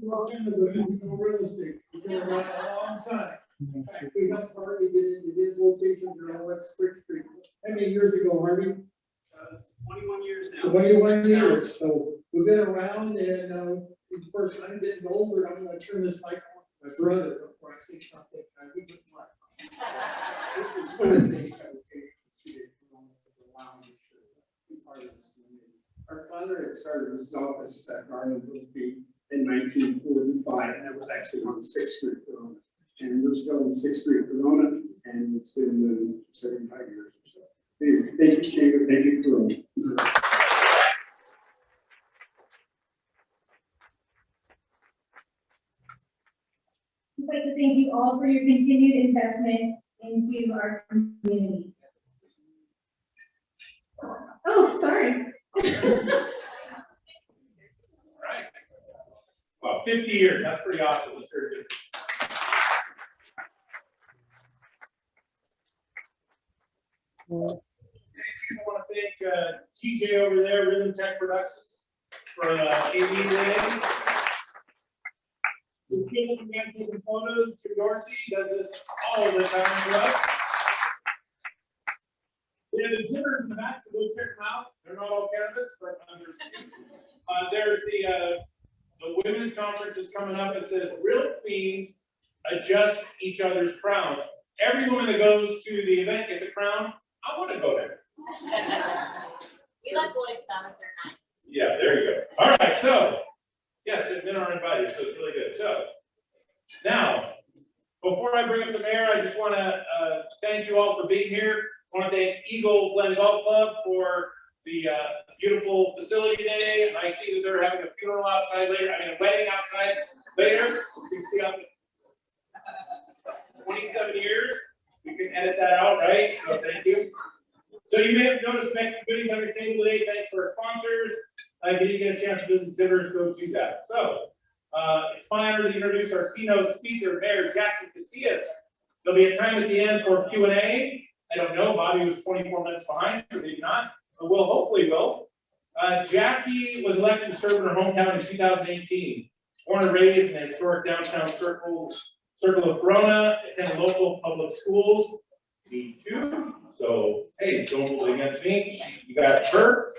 Welcome to the regional real estate. We've been around a long time. In fact, we helped Harvey get into his location here on West Spring Street. How many years ago, Harvey? 21 years now. 21 years. So we've been around, and of course, I'm getting older. I'm going to turn this mic on to my brother before I say something. We wouldn't like. It's one of the things I would take to see it allowing us to be part of this community. Our father had started this office at Garland Realty in 1945, and it was actually on 6th Street, Corona. And we're still on 6th Street, Corona, and it's been 75 years or so. Anyway, thank you, Chamber. Thank you, Corona. I'd like to thank you all for your continued investment into our community. Oh, sorry. Wow, 50 years, that's pretty awesome. That's very good. I want to thank TJ over there, Rhythm Tech Productions, for AV today. We've given him taking photos to Dorsey, does this all the time for us. We have exhibitors in the back, so go check them out. They're not all cannabis, but there's the women's conference is coming up. It says real queens adjust each other's crowns. Every woman that goes to the event gets a crown. I want to go there. We let boys come if they're nice. Yeah, there you go. All right, so yes, men are invited, so it's really good. So now, before I bring up the mayor, I just want to thank you all for being here. I want to thank Eagle Glen Golf Club for the beautiful facility today. And I see that they're having a funeral outside later. I mean, a wedding outside later. You can see up 27 years. We can edit that out, right? So thank you. So you may have noticed some extra goodies on your table today. Thanks to our sponsors. If you didn't get a chance to visit exhibitors, go do that. So it's my honor to introduce our keynote speaker, Mayor Jacque Casillas. There'll be a time at the end for Q&A. I don't know, Bobby was 24 minutes behind, so maybe not, but we'll hopefully will. Jackie was elected to serve in her hometown in 2018. Born and raised in the historic downtown circle of Corona, attended local public schools. Me too. So, hey, don't hold it against me. You got her.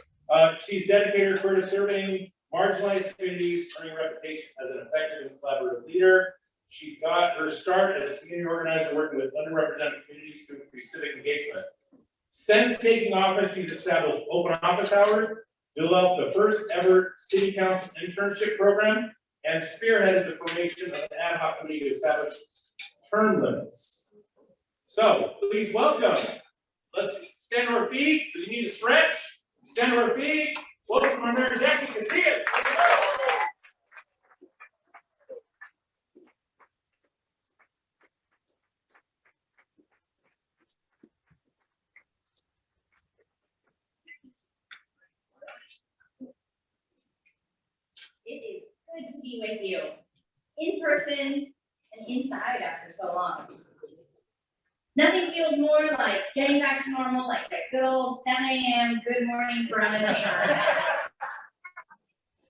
She's dedicated her career to serving marginalized communities, earning a reputation as an effective and collaborative leader. She got her start as a community organizer working with underrepresented communities to increase civic engagement. Since taking office, she's established open office hours, developed the first ever city council internship program, and spearheaded the formation of an ad hoc committee to establish term limits. So please welcome. Let's stand to our feet. Do you need to stretch? Stand to our feet. Welcome our Mayor Jacque Casillas. It is good to be with you, in person and inside after so long. Nothing feels more like getting back to normal, like a good old 7 a.m. good morning Corona Chamber.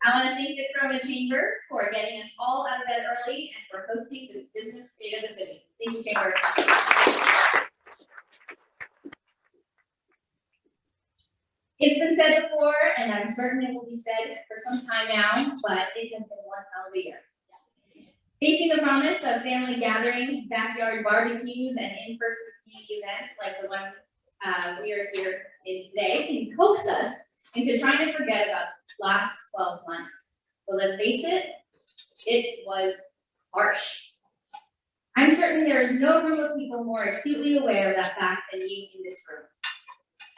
I want to thank the Corona Chamber for getting us all out of bed early and for hosting this business state of the city. Thank you, Chamber. It's been said before, and I'm certain it will be said for some time now, but it has been one hell of a year. Facing the promise of family gatherings, backyard barbecues, and in-person community events like the one we are here in today can coax us into trying to forget about the last 12 months. But let's face it, it was harsh. I'm certain there is no group of people more acutely aware of that fact than you in this room.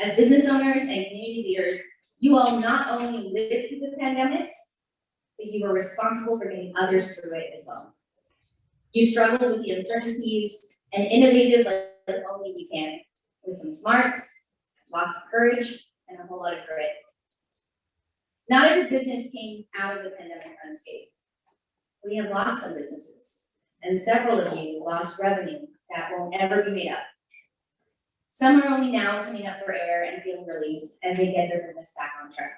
As business owners and community leaders, you all not only lived through the pandemic, but you were responsible for getting others through it as well. You struggled with the uncertainties and innovated like only you can, with some smarts, lots of courage, and a whole lot of grit. Not every business came out of the pandemic unscathed. We have lost some businesses, and several of you lost revenue that will never be made up. Some are only now coming up for air and feeling relief as they get their business back on track.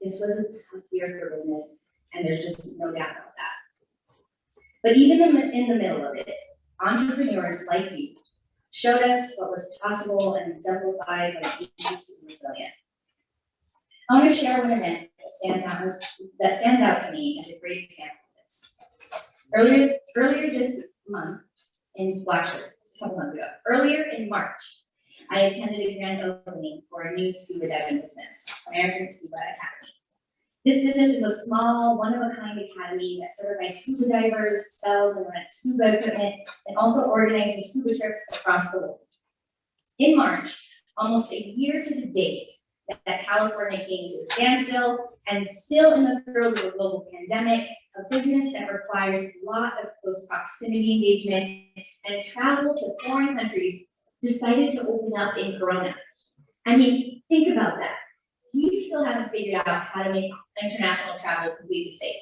This was a tough year for business, and there's just no doubt about that. But even in the middle of it, entrepreneurs like you showed us what was possible and exemplified what it means to be resilient. I want to share one event that stands out to me as a great example of this. Earlier this month, actually, a couple months ago, earlier in March, I attended a grand opening for a new scuba diving business, American Scuba Academy. This business is a small, one-of-a-kind academy that certifies scuba divers, sells and rents scuba equipment, and also organizes scuba trips across the world. In March, almost a year to the date that California came to a standstill, and still in the throes of a global pandemic, a business that requires a lot of close proximity engagement and travel to foreign countries decided to open up in Corona. I mean, think about that. We still haven't figured out how to make international travel completely safe.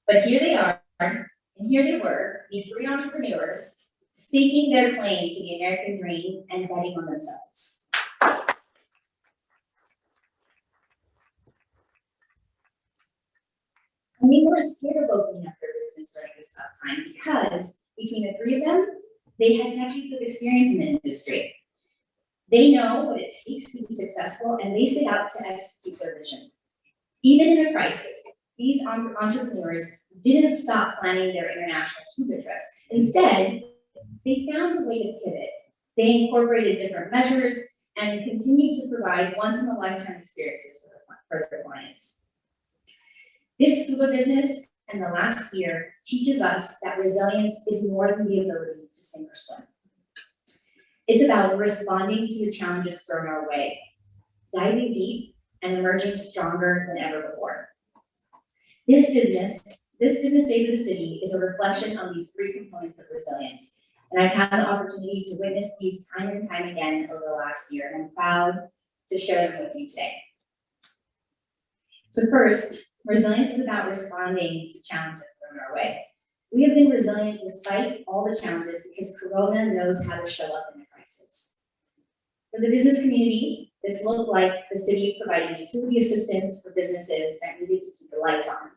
But here they are, and here they were, these three entrepreneurs, staking their claim to the American dream and betting on themselves. And they weren't scared of opening up their business during this tough time because between the three of them, they had decades of experience in the industry. They know what it takes to be successful, and they set out to execute their vision. Even in a crisis, these entrepreneurs didn't stop planning their international scuba trips. Instead, they found a way to pivot. They incorporated different measures and continued to provide once-in-a-lifetime experiences for their clients. This scuba business in the last year teaches us that resilience is more than the ability to sink or swim. It's about responding to the challenges thrown our way, diving deep and emerging stronger than ever before. This business day for the city is a reflection on these three components of resilience. And I've had the opportunity to witness these time and time again over the last year, and I'm proud to share them with you today. So first, resilience is about responding to challenges thrown our way. We have been resilient despite all the challenges because Corona knows how to show up in a crisis. For the business community, this looked like the city providing utility assistance for businesses that needed to keep the lights on,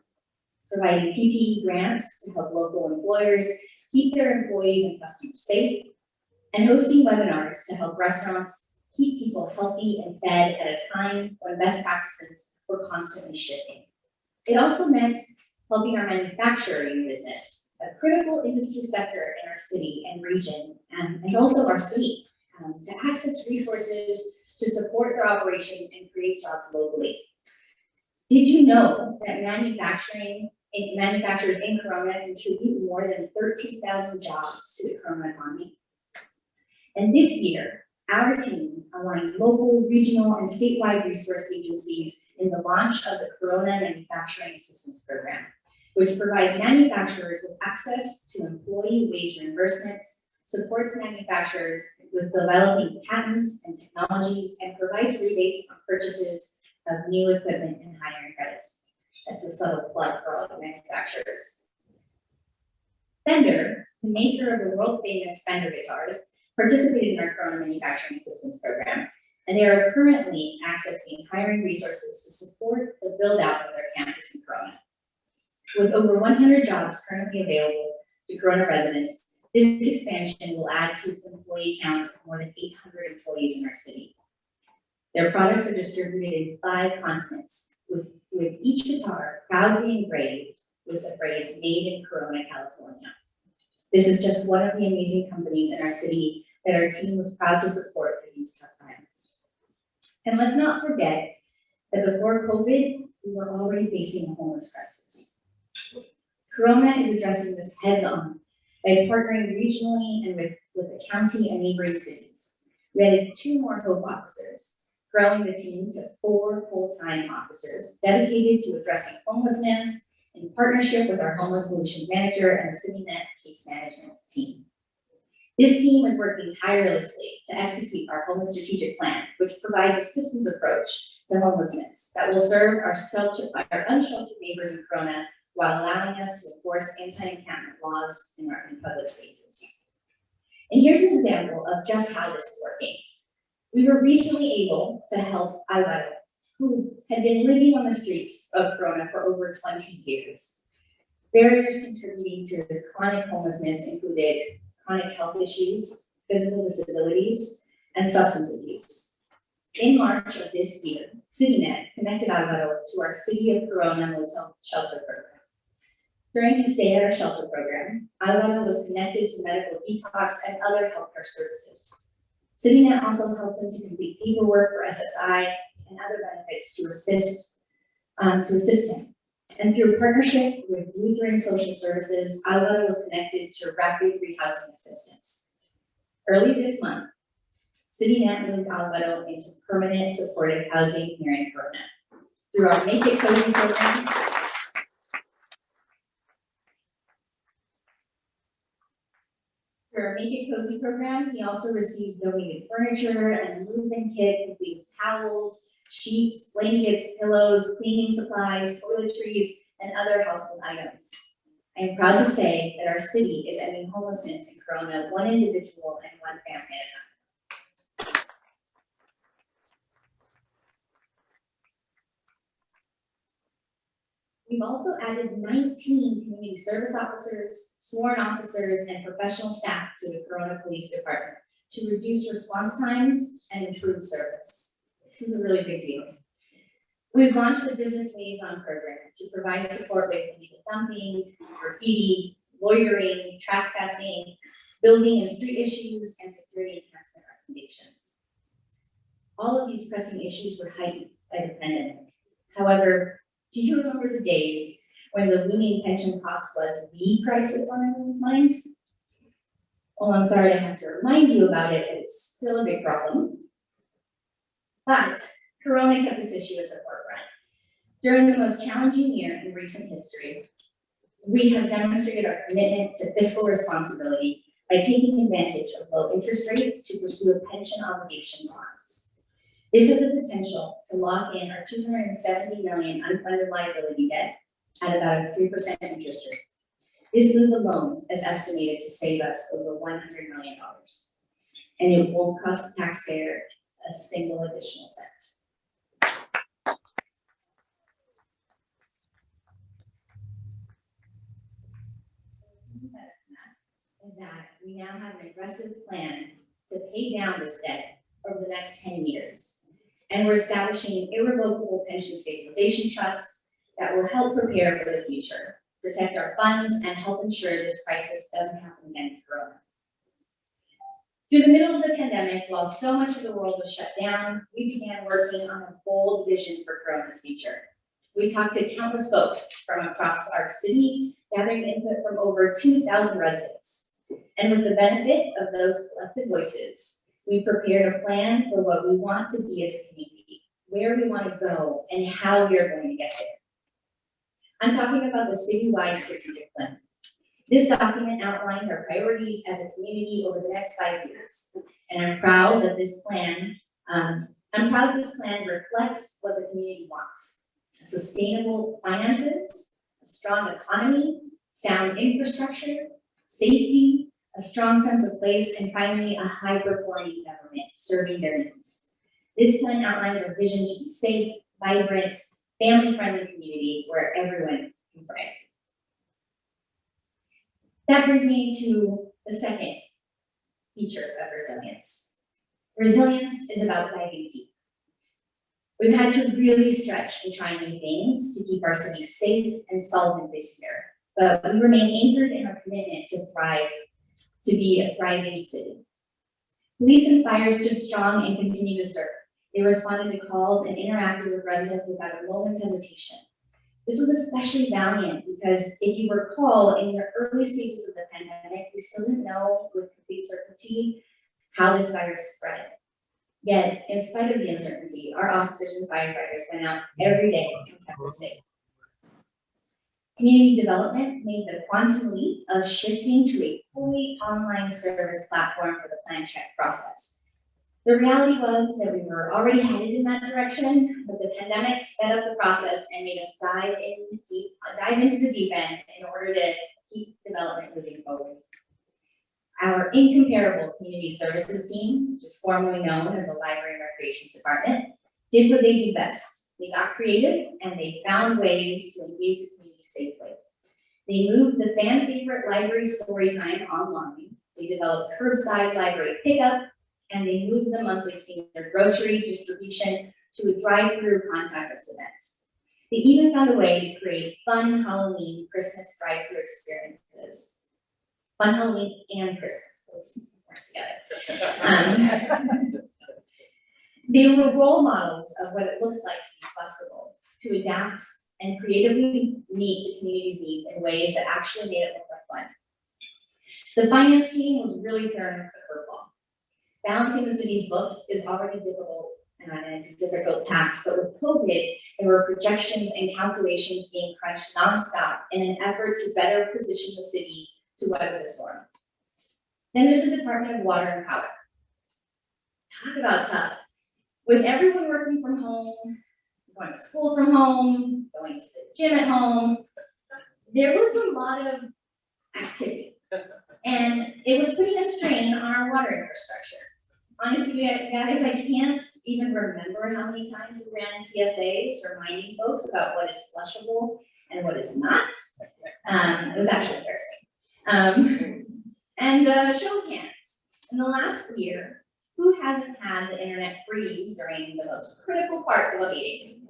providing PPE grants to help local employers keep their employees and customers safe, and hosting webinars to help restaurants keep people healthy and fed at a time when best practices were constantly shifting. It also meant helping our manufacturing business, a critical industry sector in our city and region, and also our state, to access resources to support their operations and create jobs locally. Did you know that manufacturers in Corona contribute more than 13,000 jobs to the Corona economy? And this year, our team aligned local, regional, and statewide resource agencies in the launch of the Corona Manufacturing Assistance Program, which provides manufacturers with access to employee wage reimbursements, supports manufacturers with developing patents and technologies, and provides rebates on purchases of new equipment and hiring credits. That's a subtle plug for all the manufacturers. Fender, the maker of the world-famous Fender guitars, participated in our Corona Manufacturing Assistance Program, and they are currently accessing hiring resources to support the build-out of their campus in Corona. With over 100 jobs currently available to Corona residents, this expansion will add to its employee count of more than 800 employees in our city. Their products are distributed in 5 continents, with each guitar proudly engraved with the phrase "Made in Corona, California." This is just one of the amazing companies in our city that our team was proud to support through these tough times. And let's not forget that before COVID, we were already facing a homeless crisis. Corona is addressing this heads on by partnering regionally and with the county and neighboring cities. We added 2 more Hope officers growing the team to 4 full-time officers dedicated to addressing homelessness in partnership with our Homeless Solutions Manager and the CityNet Case Management team. This team is working tirelessly to execute our homeless strategic plan, which provides a systems approach to homelessness that will serve our unsheltered neighbors in Corona while allowing us to enforce anti-encampment laws in our public spaces. And here's an example of just how this is working. We were recently able to help Alvaro, who had been living on the streets of Corona for over 20 years. Barriers contributing to his chronic homelessness included chronic health issues, physical disabilities, and substance abuse. In March of this year, CityNet connected Alvaro to our City of Corona Motel Shelter Program. During his stay at our shelter program, Alvaro was connected to medical detox and other healthcare services. CityNet also helped him to complete paperwork for SSI and other benefits to assist him. And through partnership with Lutheran Social Services, Alvaro was connected to rapid rehousing assistance. Early this month, CityNet moved Alvaro into permanent supportive housing here in Corona. Through our Make It Cozy program, he also received donated furniture and a movement kit complete with towels, sheets, blankets, pillows, cleaning supplies, toiletries, and other household items. I am proud to say that our city is ending homelessness in Corona, one individual and one family at a time. We've also added 19 community service officers, sworn officers, and professional staff to the Corona Police Department to reduce response times and improve service. This is a really big deal. We've launched the Business Liaison Program to provide support with illegal dumping, graffiti, loitering, trespassing, building and street issues, and security enhancement recommendations. All of these pressing issues were heightened by the pandemic. However, do you remember the days when the looming pension cost was the crisis on everyone's mind? Well, I'm sorry to have to remind you about it, but it's still a big problem. But Corona kept this issue at the forefront. During the most challenging year in recent history, we have demonstrated our commitment to fiscal responsibility by taking advantage of low interest rates to pursue a pension obligation bonds. This has the potential to lock in our $270 million unfunded liability debt at about a 3% interest rate. This move alone is estimated to save us over $100 million, and it won't cost the taxpayer a single additional cent. Is that we now have an aggressive plan to pay down this debt over the next 10 years. And we're establishing an irrevocable pension stabilization trust that will help prepare for the future, protect our funds, and help ensure this crisis doesn't happen again in Corona. Through the middle of the pandemic, while so much of the world was shut down, we began working on a bold vision for Corona's future. We talked to countless folks from across our city, gathering input from over 2,000 residents. And with the benefit of those collective voices, we prepared a plan for what we want to be as a community, where we want to go, and how we are going to get there. I'm talking about the citywide strategic plan. This document outlines our priorities as a community over the next 5 years. And I'm proud that this plan reflects what the community wants: sustainable finances, a strong economy, sound infrastructure, safety, a strong sense of place, and finally, a high-performing government serving their needs. This plan outlines our vision to be safe, vibrant, family-friendly community where everyone can thrive. That brings me to the second feature of resilience. Resilience is about diving deep. We've had to really stretch and try new things to keep our city safe and solvent this year, but we remain anchored in our commitment to thrive, to be a thriving city. Police and fire stood strong and continue to serve. They responded to calls and interacted with residents without a moment's hesitation. This was especially valiant because if you recall, in the early stages of the pandemic, we still didn't know with complete certainty how this virus spread. Yet, in spite of the uncertainty, our officers and firefighters went out every day and kept us safe. Community development made the quantum leap of shifting to a fully online service platform for the plan check process. The reality was that we were already headed in that direction, but the pandemic sped up the process and made us dive into the deep end in order to keep development moving forward. Our incomparable community services team, which is formerly known as the Library and Recreations Department, did what they do best. They got creative and they found ways to engage the community safely. They moved the fan favorite library story time online. They developed curbside library pickup, and they moved the monthly senior grocery distribution to a drive-through contactless event. They even found a way to create fun Halloween Christmas drive-through experiences. Fun Halloween and Christmas, those went together. They were role models of what it looks like to be flexible, to adapt and creatively meet the community's needs in ways that actually made it more fun. The finance team was really thrown with the curveball. Balancing the city's books is already difficult, and it's a difficult task, but with COVID, there were projections and calculations being crunched nonstop in an effort to better position the city to weather the storm. Then there's the Department of Water and Power. Talk about tough. With everyone working from home, going to school from home, going to the gym at home, there was a lot of activity. And it was putting a strain on our water infrastructure. Honestly, guys, I can't even remember how many times we ran PSAs reminding folks about what is flushable and what is not. It was actually embarrassing. Show of hands. In the last year, who hasn't had the internet freeze during the most critical part of a meeting?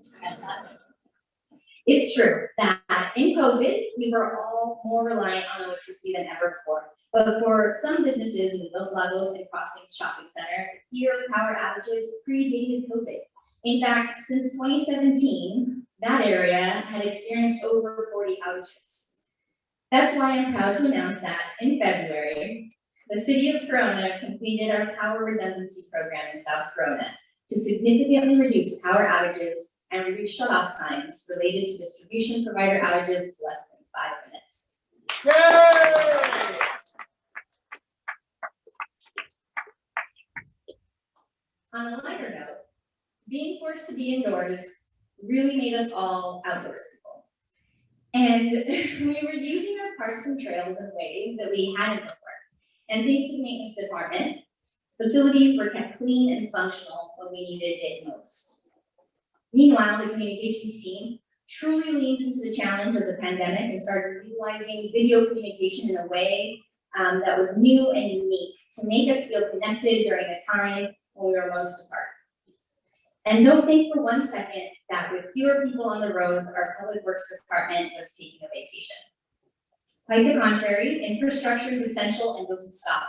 It's true that in COVID, we were all more reliant on electricity than ever before. But for some businesses in Los Lagos and Crossings Shopping Center, the fear of power outages predated COVID. In fact, since 2017, that area had experienced over 40 outages. That's why I'm proud to announce that in February, the City of Corona completed our power redundancy program in South Corona to significantly reduce power outages and reduce shut-off times related to distribution provider outages to less than 5 minutes. Yay! On a lighter note, being forced to be indoors really made us all outdoors people. And we were using our parks and trails in ways that we hadn't before. And thanks to the maintenance department, facilities were kept clean and functional when we needed it most. Meanwhile, the communications team truly leaned into the challenge of the pandemic and started utilizing video communication in a way that was new and unique to make us feel connected during a time when we were most apart. And don't think for 1 second that with fewer people on the roads, our public works department was taking a vacation. Quite the contrary, infrastructure is essential and doesn't stop.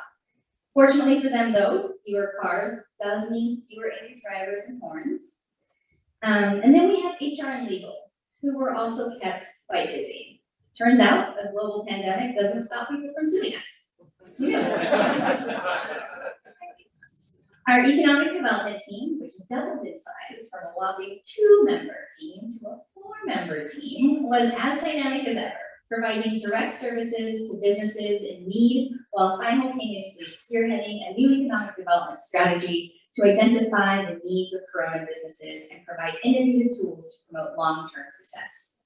Fortunately for them though, fewer cars does mean fewer angry drivers and horns. And then we have HR and legal, who were also kept quite busy. Turns out a global pandemic doesn't stop people from suing us. Our economic development team, which doubled in size from a whopping 2-member team to a 4-member team, was as dynamic as ever, providing direct services to businesses in need while simultaneously spearheading a new economic development strategy to identify the needs of Corona businesses and provide innovative tools to promote long-term success.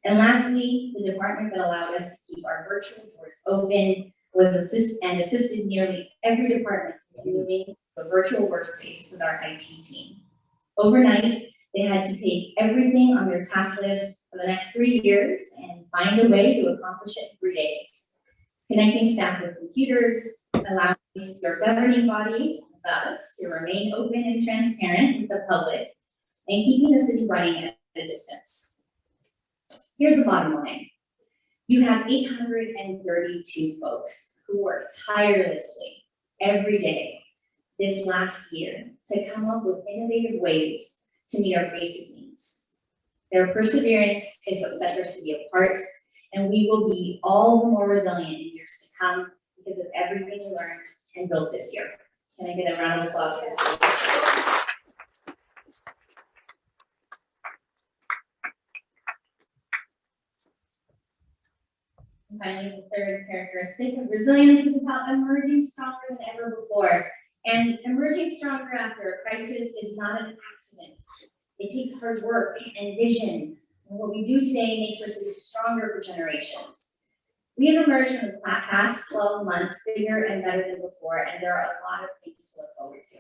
And lastly, the department that allowed us to keep our virtual doors open was assisted nearly every department in moving to a virtual workspace was our IT team. Overnight, they had to take everything on their task list for the next 3 years and find a way to accomplish it in 3 days. Connecting staff with computers, allowing your governing body, us, to remain open and transparent with the public, and keeping the city running at a distance. Here's the bottom line. You have 832 folks who work tirelessly every day this last year to come up with innovative ways to meet our basic needs. Their perseverance is what sets our city apart, and we will be all the more resilient in years to come because of everything we learned and built this year. Can I get a round of applause for this? And finally, the third characteristic of resilience is about emerging stronger than ever before. And emerging stronger after a crisis is not an accident. It takes hard work and vision. And what we do today makes our city stronger for generations. We have emerged from the past 12 months bigger and better than before, and there are a lot of things to look forward to.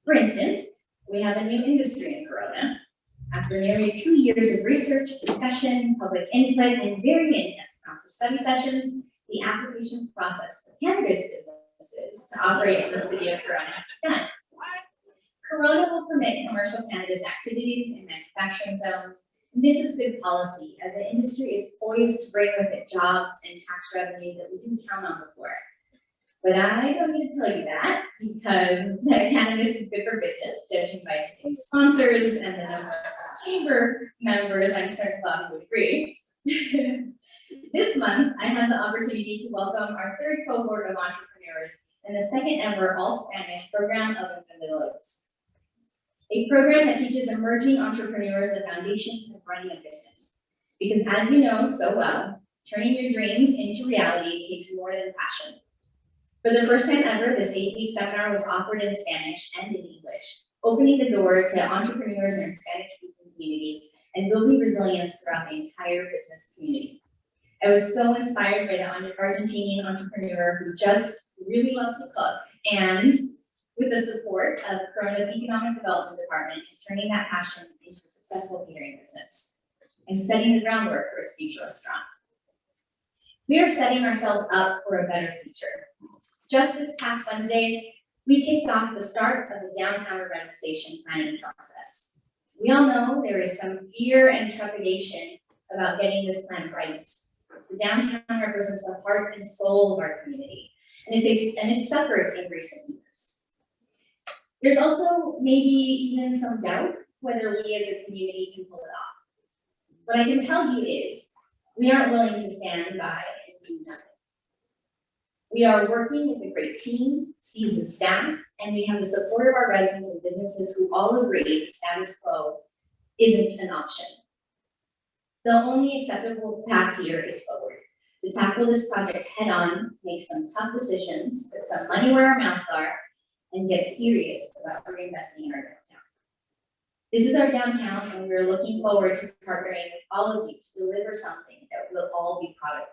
For instance, we have a new industry in Corona. After nearly 2 years of research, discussion, public input, and very intense council study sessions, the application process for cannabis businesses to operate in the city of Corona has begun. Corona will permit commercial cannabis activities in manufacturing zones. And this is good policy, as the industry is poised to bring with it jobs and tax revenue that we didn't count on before. But I don't need to tell you that, because cannabis is good for business, judging by today's sponsors and the number of chamber members. I'm certain Bob would agree. This month, I had the opportunity to welcome our third cohort of entrepreneurs in the second ever all-Spanish program of Emprendedoras. A program that teaches emerging entrepreneurs the foundations of running a business. Because as you know so well, turning your dreams into reality takes more than passion. For the first time ever, this 8-week seminar was offered in Spanish and in English, opening the door to entrepreneurs in our Spanish-speaking community and building resilience throughout the entire business community. I was so inspired by the Argentinian entrepreneur who just really loves to cook, and with the support of Corona's Economic Development Department, is turning that passion into a successful catering business and setting the groundwork for its future restaurant. We are setting ourselves up for a better future. Just this past Wednesday, we kicked off the start of the downtown revitalization planning process. We all know there is some fear and trepidation about getting this plan right. The downtown represents the heart and soul of our community, and it's suffered in recent years. There's also maybe even some doubt whether we as a community can pull it off. What I can tell you is, we aren't willing to stand by and do nothing. We are working with a great team, seasoned staff, and we have the support of our residents and businesses who all agree the status quo isn't an option. The only acceptable path here is forward. To tackle this project head on, make some tough decisions, put some money where our mouths are, and get serious about reinvesting in our downtown. This is our downtown, and we're looking forward to partnering with all of you to deliver something that we'll all be proud of.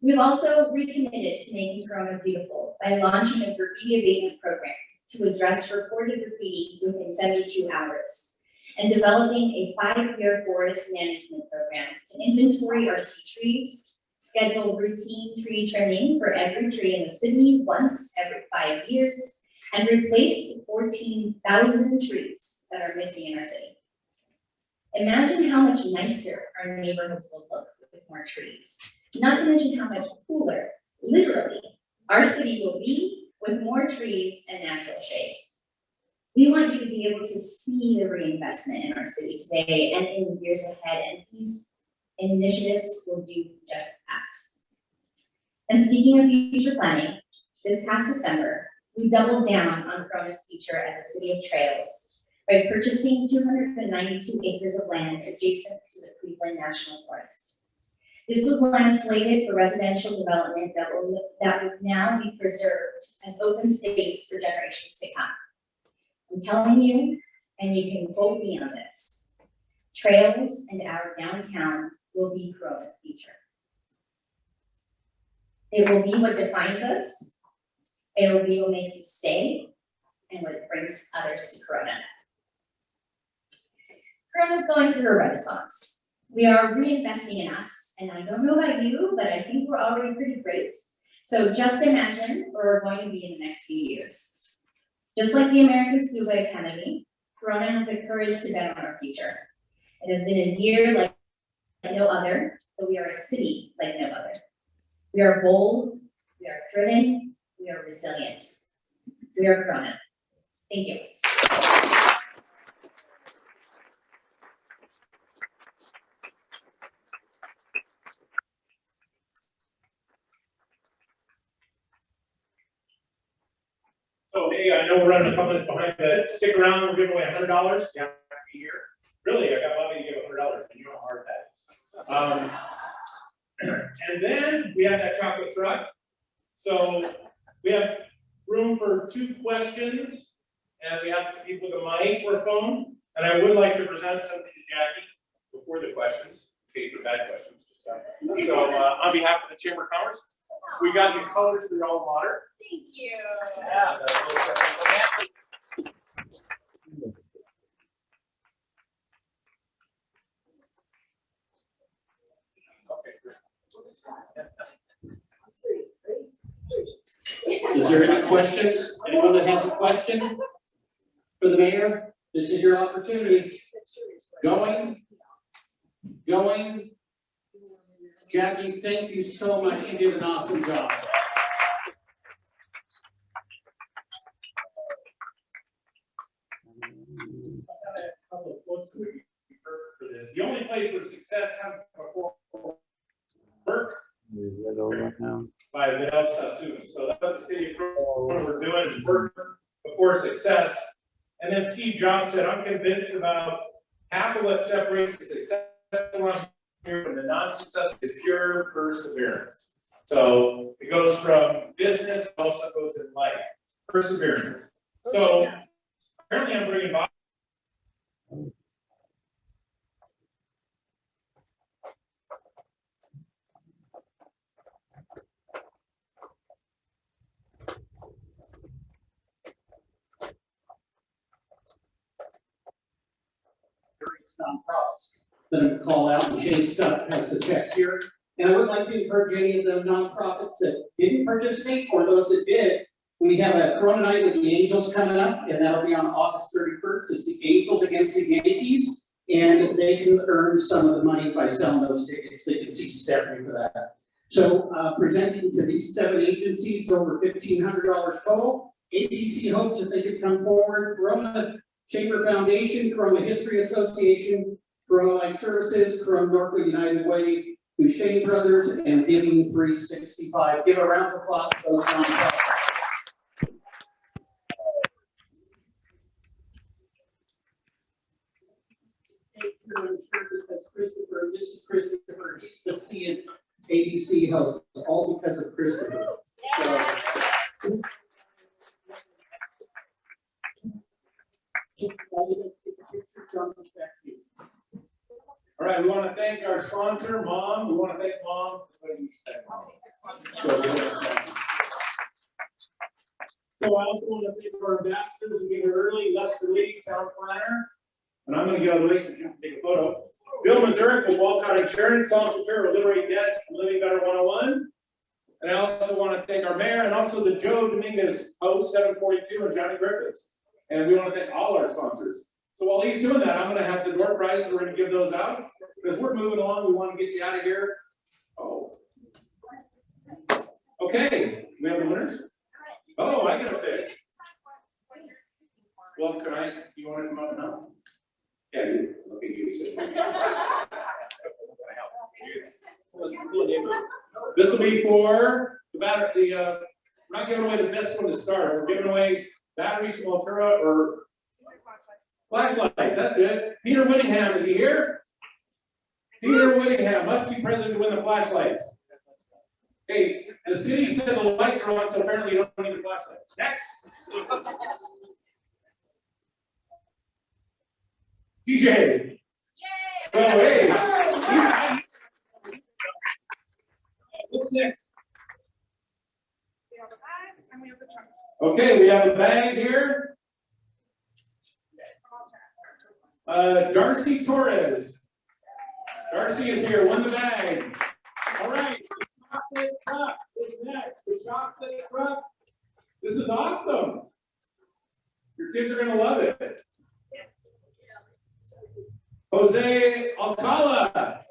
We've also recommitted to making Corona beautiful by launching a graffiti abatement program to address reported graffiti within 72 hours, and developing a 5-year forest management program to inventory our city trees, schedule routine tree trimming for every tree in the city once every 5 years, and replace the 14,000 trees that are missing in our city. Imagine how much nicer our neighborhoods will look with more trees. Not to mention how much cooler, literally, our city will be with more trees and natural shade. We want you to be able to see the reinvestment in our city today and in the years ahead, and these initiatives will do just that. And speaking of future planning, this past December, we doubled down on Corona's future as a city of trails by purchasing 292 acres of land adjacent to the Cleveland National Forest. This was land slated for residential development that would now be preserved as open space for generations to come. I'm telling you, and you can quote me on this, trails and our downtown will be Corona's future. It will be what defines us, it will be what makes us stay, and what brings others to Corona. Corona's going through a renaissance. We are reinvesting in us, and I don't know about you, but I think we're already pretty great. So just imagine where we're going to be in the next few years. Just like the American Scuba Academy, Corona has the courage to bet on our future. It has been a year like no other, but we are a city like no other. We are bold, we are driven, we are resilient. We are Corona. Thank you. So, hey, I know we're running a couple minutes behind, but stick around, we're giving away $100, you have to be here. Really, I got money to give $100, and you know how hard that is. And then we have that chocolate truck. So we have room for 2 questions, and we have some people with a microphone. And I would like to present something to Jackie before the questions, in case they're bad questions. So on behalf of the Chamber of Commerce, we got the colors for your alma mater. Thank you. Yeah, that's a little Is there any questions? Anyone that has a question for the mayor? This is your opportunity. Going. Jackie, thank you so much. You did an awesome job. Couple of quotes that we heard for this. The only place where success comes before work by Vidal Sassoon. So that's what the city of Corona we're doing is work before success. And then Steve Jobs said, I'm convinced about half of what separates the successful one here from the non-successful is pure perseverance. So it goes from business, also goes in life. Perseverance. So apparently I'm bringing Bob. Nonprofits that I'm gonna call out, and Shane Stubb has the checks here. And I would like to encourage any of the nonprofits that didn't participate or those that did. We have a Corona night with the Angels coming up, and that'll be on August 31st. It's the Angels against the Yankees, and they can earn some of the money by selling those tickets. They can see Stephanie for that. So presenting to these 7 agencies, over $1,500 total. ABC hopes that they could come forward. Corona Chamber Foundation, Corona History Association, Corona Life Services, Corona Northwood United Way, Duchesne Brothers, and Giving 365. Give a round of applause for those nonprofits. Christopher, this is Christopher, he's the C and ABC host, all because of Christopher. So, all right, we want to thank our sponsor, Mom. We want to thank Mom. So I also want to thank our ambassadors who gave it early, Lester Lee, town planner. And I'm going to get out of the way so you can take a photo. Bill Mazurek with Walcott Insurance, Social Care, Liberate Debt, Living Better 101. And I also want to thank our mayor and also the Joe Dominguez host 742 and Johnnie Griffitts. And we want to thank all our sponsors. So while he's doing that, I'm going to have the door prizes. We're going to give those out because we're moving along. We want to get you out of here. Oh. Okay. We have the winners? Oh, I get a pick. Well, can I? You want to come up now? Yeah, you. Okay, you say. This will be for the battery. We're not giving away the best one to start. We're giving away batteries from Altura or flashlights. That's it. Peter Whittingham, is he here? Peter Whittingham must be present to win the flashlights. Hey, the city said the lights are on, so apparently you don't need the flashlights. Next. DJ. Oh, hey. What's next? We have a bag and we have the trunk. Okay, we have a bag here. Darcy Torres. Darcy is here, won the bag. All right, the chocolate truck is next. The chocolate truck. This is awesome. Your kids are gonna love it. Jose Alcala.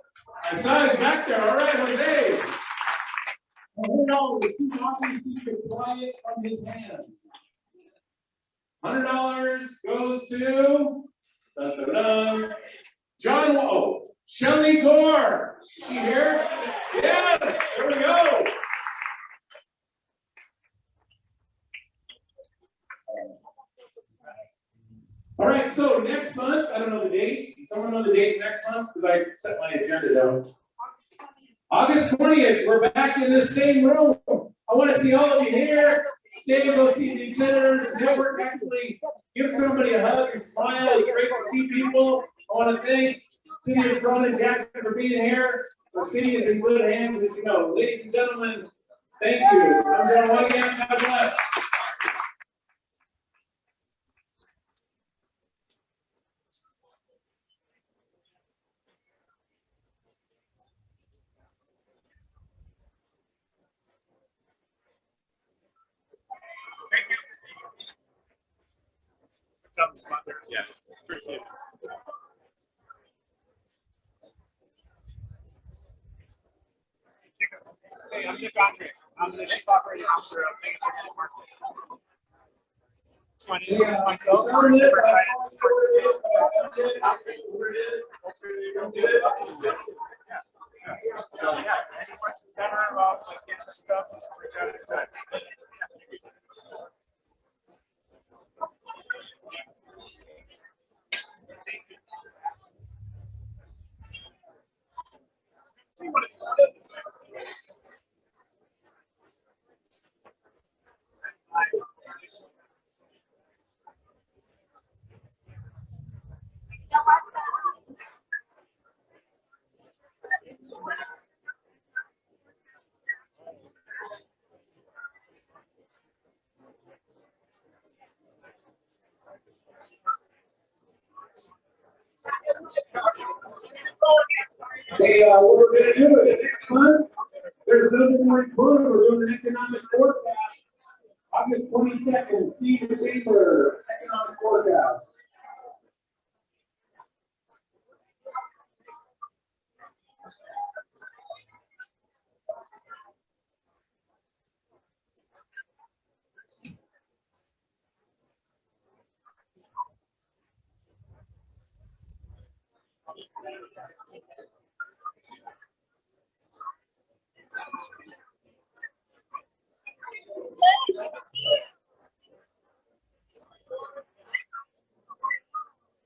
I saw his back there. All right, Jose. $100. The 2 copies keep it quiet from his hands. $100 goes to John. Oh, Shelley Gore. Is she here? Yes. There we go. right, so next month, I don't know the date, someone know the date next month, because I set my agenda down. August 20th, we're back in this same room. I want to see all of you here. Stay, go see these senators, network, actually give somebody a hug and smile. It's great to see people. I want to thank City of Corona Jacque for being here. Our city is in good hands, as you know. Ladies and gentlemen, thank you. I'm John Weyhgandt. God bless. Yeah, appreciate it. Hey, I'm Nick Andre. I'm the Chief Operating Officer of Vegas Regional Market. Just want to introduce myself. I'm super excited to participate. Hopefully, we'll get it up to the city. Yeah. So, yeah, any questions ever about like cannabis stuff, just reach out anytime. See what it is. Hey, what we're gonna do is next month, there's nothing more important. We're doing an economic forecast. August 22nd, see the chamber, economic forecast.